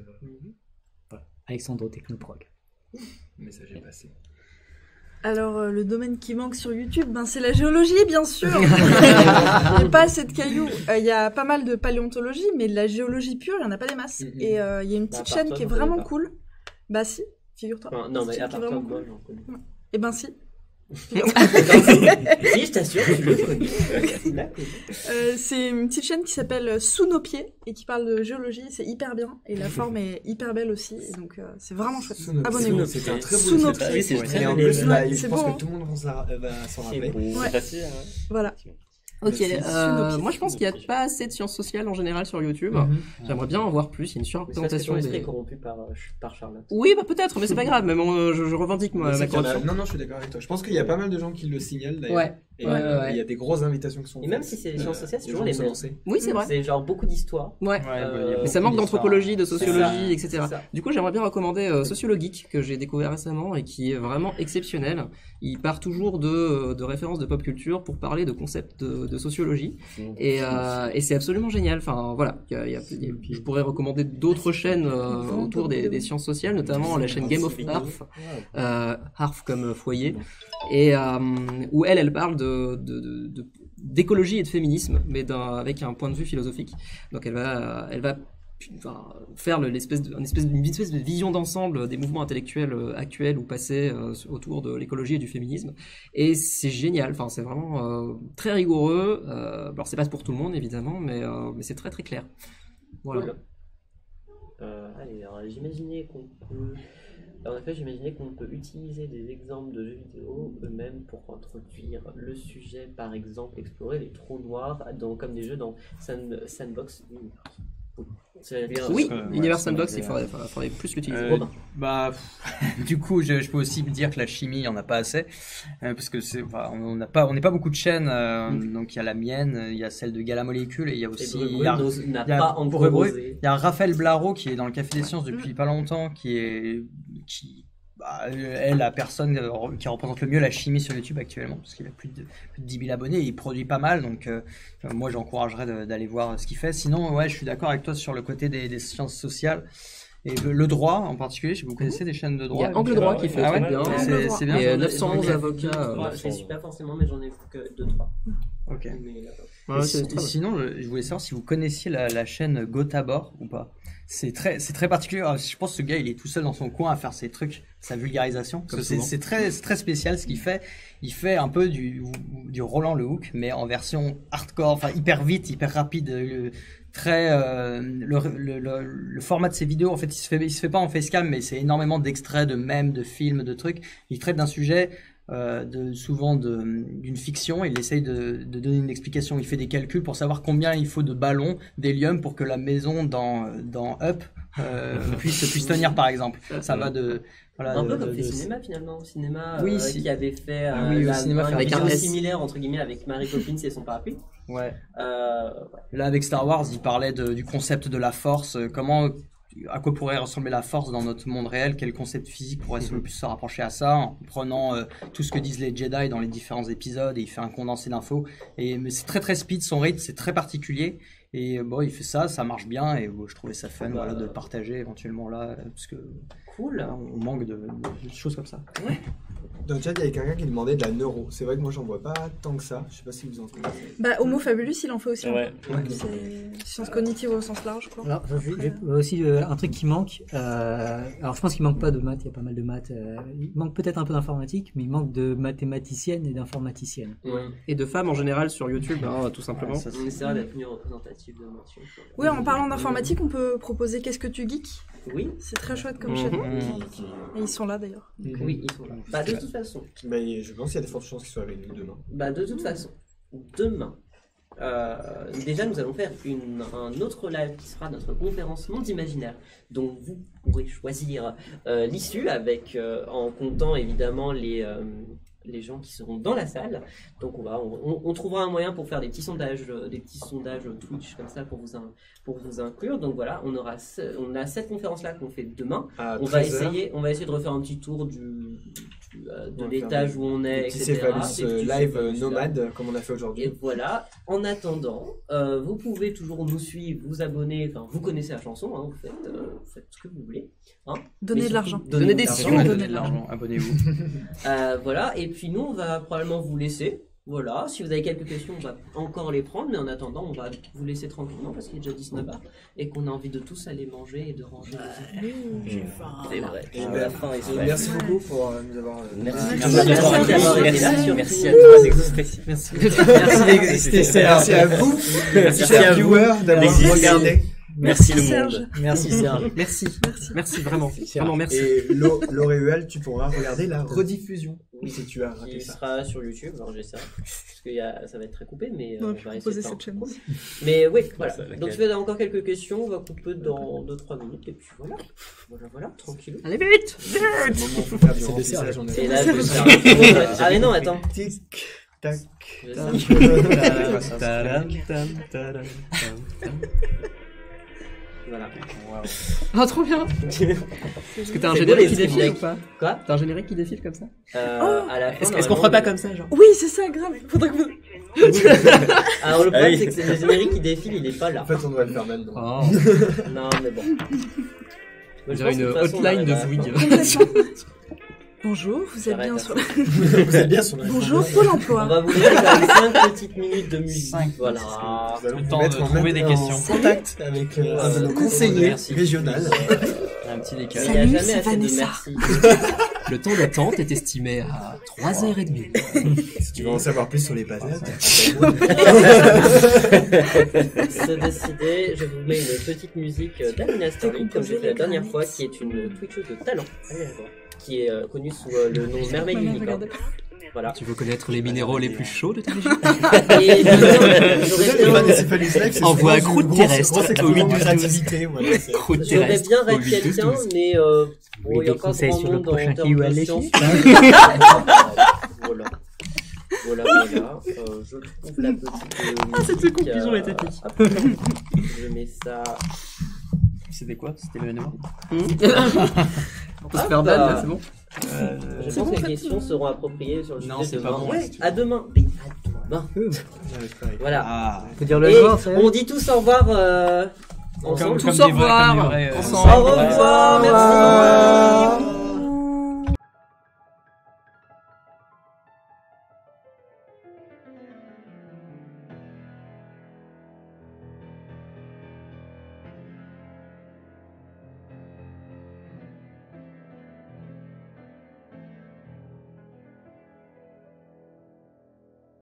voilà, Alexandre Technoprog. Le message est passé. Alors, le domaine qui manque sur YouTube, c'est la géologie, bien sûr. Il n'y a pas assez de cailloux. Il y a pas mal de paléontologie, mais de la géologie pure, il n'y en a pas des masses. Et il y a une petite chaîne qui est vraiment cool. Bah si, figure-toi. Enfin, non, mais à part toi, moi, j'en connais. Eh ben si. Si, je t'assure, tu le connais. C'est une petite chaîne qui s'appelle Sous nos pieds et qui parle de géologie. C'est hyper bien et la forme est hyper belle aussi. Et donc c'est vraiment chouette. Abonnez-vous. C'est un très beau Sous nos pieds. Et en plus, je pense que tout le monde va s'en rappeler. C'est facile. Voilà. Ok, moi je pense qu'il n'y a pas assez de sciences sociales en général sur YouTube. J'aimerais bien en voir plus, il y a une surreprésentation. Mais c'est corrompu par Charlotte. Oui, bah peut-être, mais c'est pas grave, même je revendique ma corruption. Non, je suis d'accord avec toi. Je pense qu'il y a pas mal de gens qui le signalent d'ailleurs. Ouais. Et il y a des grosses invitations qui sont faites. Et même si c'est les sciences sociales, c'est toujours les mêmes. Oui, c'est vrai. C'est genre beaucoup d'histoires. Ouais. Mais ça manque d'anthropologie, de sociologie, etc. Du coup, j'aimerais bien recommander Sociologique, que j'ai découvert récemment et qui est vraiment exceptionnel. Il part toujours de références de pop culture pour parler de concepts de sociologie. Et c'est absolument génial. Enfin, voilà. Je pourrais recommander d'autres chaînes autour des sciences sociales, notamment la chaîne Game of Harf, Harf comme foyer, et où elle parle d'écologie et de féminisme, mais avec un point de vue philosophique. Donc elle va faire une espèce de vision d'ensemble des mouvements intellectuels actuels ou passés autour de l'écologie et du féminisme, et c'est génial. Enfin, c'est vraiment très rigoureux. Alors c'est pas pour tout le monde évidemment, mais c'est très très clair. Voilà. Cool. Allez, alors j'imaginais qu'on peut utiliser des exemples de jeux vidéo eux-mêmes pour introduire le sujet, par exemple explorer les trous noirs comme des jeux dans Sandbox Universe. Oui, Universe Sandbox, il faudrait plus l'utiliser. Du coup, je peux aussi me dire que la chimie, il n'y en a pas assez, parce que on n'est pas beaucoup de chaînes. Donc il y a la mienne, il y a celle de Gala Molécule, et il y a aussi il y a Raphaël Blaro qui est dans le Café des Sciences depuis pas longtemps, qui est la personne qui représente le mieux la chimie sur YouTube actuellement, parce qu'il a plus de 10 000 abonnés et il produit pas mal, donc moi j'encouragerais d'aller voir ce qu'il fait. Sinon, ouais, je suis d'accord avec toi sur le côté des sciences sociales, Et le droit en particulier, si vous connaissez des chaînes de droit. Il y a Angle Droit qui fait ah ouais, bien. c'est bien. Et 911 avocats. Je ne suis pas forcément, mais j'en ai vu que 2-3. Ok. Ouais, Sinon, je voulais savoir si vous connaissiez la chaîne Gotabor ou pas. C'est très particulier. Alors, je pense que ce gars, il est tout seul dans son coin à faire ses trucs, sa vulgarisation. C'est très très spécial ce qu'il fait. Il fait un peu du Roland Le Hook, mais en version hardcore, enfin hyper vite, hyper rapide. Le format de ses vidéos, en fait, il se fait pas en facecam, mais c'est énormément d'extraits, de mèmes, de films, de trucs. Il traite d'un sujet souvent d'une fiction. Il essaye de donner une explication. Il fait des calculs pour savoir combien il faut de ballons d'hélium pour que la maison dans Up puisse tenir, par exemple. Ça va de un peu comme fait cinéma finalement, cinéma oui, qui avait fait avec un similaire entre guillemets avec Mary Poppins et son parapluie. Ouais. Là avec Star Wars, il parlait du concept de la force, à quoi pourrait ressembler la force dans notre monde réel, quel concept physique pourrait le plus se rapprocher à ça, en prenant tout ce que disent les Jedi dans les différents épisodes, et il fait un condensé d'infos. Mais c'est très très speed, son rythme c'est très particulier. Et bon, il fait ça marche bien, et je trouvais ça fun de le partager éventuellement là, parce que cool. On manque de choses comme ça. Ouais. Dans le chat, il y avait quelqu'un qui demandait de la neuro. C'est vrai que moi, j'en vois pas tant que ça. Je sais pas si vous en connaissez. Bah, Homo Fabulus, il en fait aussi. Ouais. C'est sciences cognitives au sens large, quoi. Alors, j'ai aussi un truc qui manque. Alors, je pense qu'il manque pas de maths. Il y a pas mal de maths. Il manque peut-être un peu d'informatique, mais il manque de mathématiciennes et d'informaticiennes. Ouais. Et de femmes en général sur YouTube, tout simplement. Ouais, on essaiera d'être mieux représentatif de mention. Oui, en parlant d'informatique, on peut proposer Qu'est-ce que tu geeks ? Oui. C'est très chouette comme chaîne. Et ils sont là d'ailleurs. Oui, ils sont là. Bah, de toute façon. Mais je pense qu'il y a de fortes chances qu'ils soient avec nous demain. Bah, de toute façon, demain, déjà nous allons faire un autre live qui sera notre conférence Monde Imaginaire, dont vous pourrez choisir l'issue en comptant évidemment les gens qui seront dans la salle. Donc on trouvera un moyen pour faire des petits sondages Twitch comme ça pour vous inclure. Donc voilà, on a cette conférence là qu'on fait demain. On va essayer de refaire un petit tour de l'étage où on est, etc. Live nomade comme on a fait aujourd'hui. Et voilà. En attendant, vous pouvez toujours nous suivre, vous abonner. Enfin, vous connaissez la chanson, hein, vous faites ce que vous voulez. Hein. Donnez de l'argent. Donnez des sous. Donnez de l'argent. Abonnez-vous. Voilà. Et puis nous, on va probablement vous laisser. Voilà, si vous avez quelques questions, on va encore les prendre, mais en attendant, on va vous laisser tranquillement parce qu'il est déjà 19h et qu'on a envie de tous aller manger et de ranger les œufs. J'ai faim. C'est vrai. La faim est Merci beaucoup pour nous avoir. Merci à toi d'exister. Merci d'exister. Merci à vous, chers viewers, d'avoir regardé. Merci le monde. Merci Serge. Merci vraiment. Vraiment merci. Et L'Oréal, tu pourras regarder la rediffusion. Oui, si tu as raté Qui ça. sera sur YouTube, alors j'essaie. Parce que ça va être très coupé, mais On on aurait pu va essayer proposer de faire cette chaîne aussi. Mais oui, voilà. Ça, Donc si vous avez encore quelques questions, on va couper dans 2-3 minutes, et puis voilà, tranquille. Allez vite. C'est le moment où faut faire du remplissage, on est Et là, je vais faire ah mais non, attends. Tic, tac. Je vais Voilà. Ah, trop bien. Est-ce que t'as un C'est générique beau, qui les défile ou blagues. pas? Quoi? T'as un générique qui défile comme ça? À la fin, Est-ce qu'on ferait pas comme ça, genre? Oui, c'est ça, grave. Faudrait que vous... Alors le problème, c'est que le générique qui défile, il est pas là. En fait, on doit le faire maintenant. Oh. Non, mais bon. On dirait une hotline de Bouygues. Bonjour, vous êtes bien sur la... Vous êtes bien sur la. Bonjour, Pôle On emploi. va vous laisser quand même 5 petites minutes de musique. Voilà. Nous allons Le vous temps mettre de en trouver des questions. contact avec un de nos conseillers Merci. régionaux. Un petit Il décalage. n'y a Salut, jamais c'est assez de Vanessa. merci. Le temps d'attente est estimé à 3h30. Si tu veux en savoir plus sur les passages. Se décider, je vous mets une petite musique d'Amina Sterling, comme j'ai fait la dernière fois, qui est une Twitcheuse de talent, qui est connue sous le nom Mermaid Unicorn. Voilà. Tu veux connaître les minéraux les plus chauds de ta région? Et Envoie un croûte terrestre au 8 créativité, voilà. Croûte j'aurais terrestre bien au raid 8 quelqu'un, mais bon, il y a encore conseils grand sur le monde en prochain termes qui de va aller science. chier. Voilà. Je trouve la petite cette conclusion est épique. Hop. Je mets ça. C'était quoi? C'était l'événement? On peut se faire ban, là, c'est bon? Je pense que les questions seront appropriées sur le sujet Non, c'est de pas demain. bon. Ouais, à demain. Mais à demain. Voilà. Ah. Faut dire le Et revoir, ça. on dit tous au revoir Tous au revoir. Ensemble. Au revoir, merci.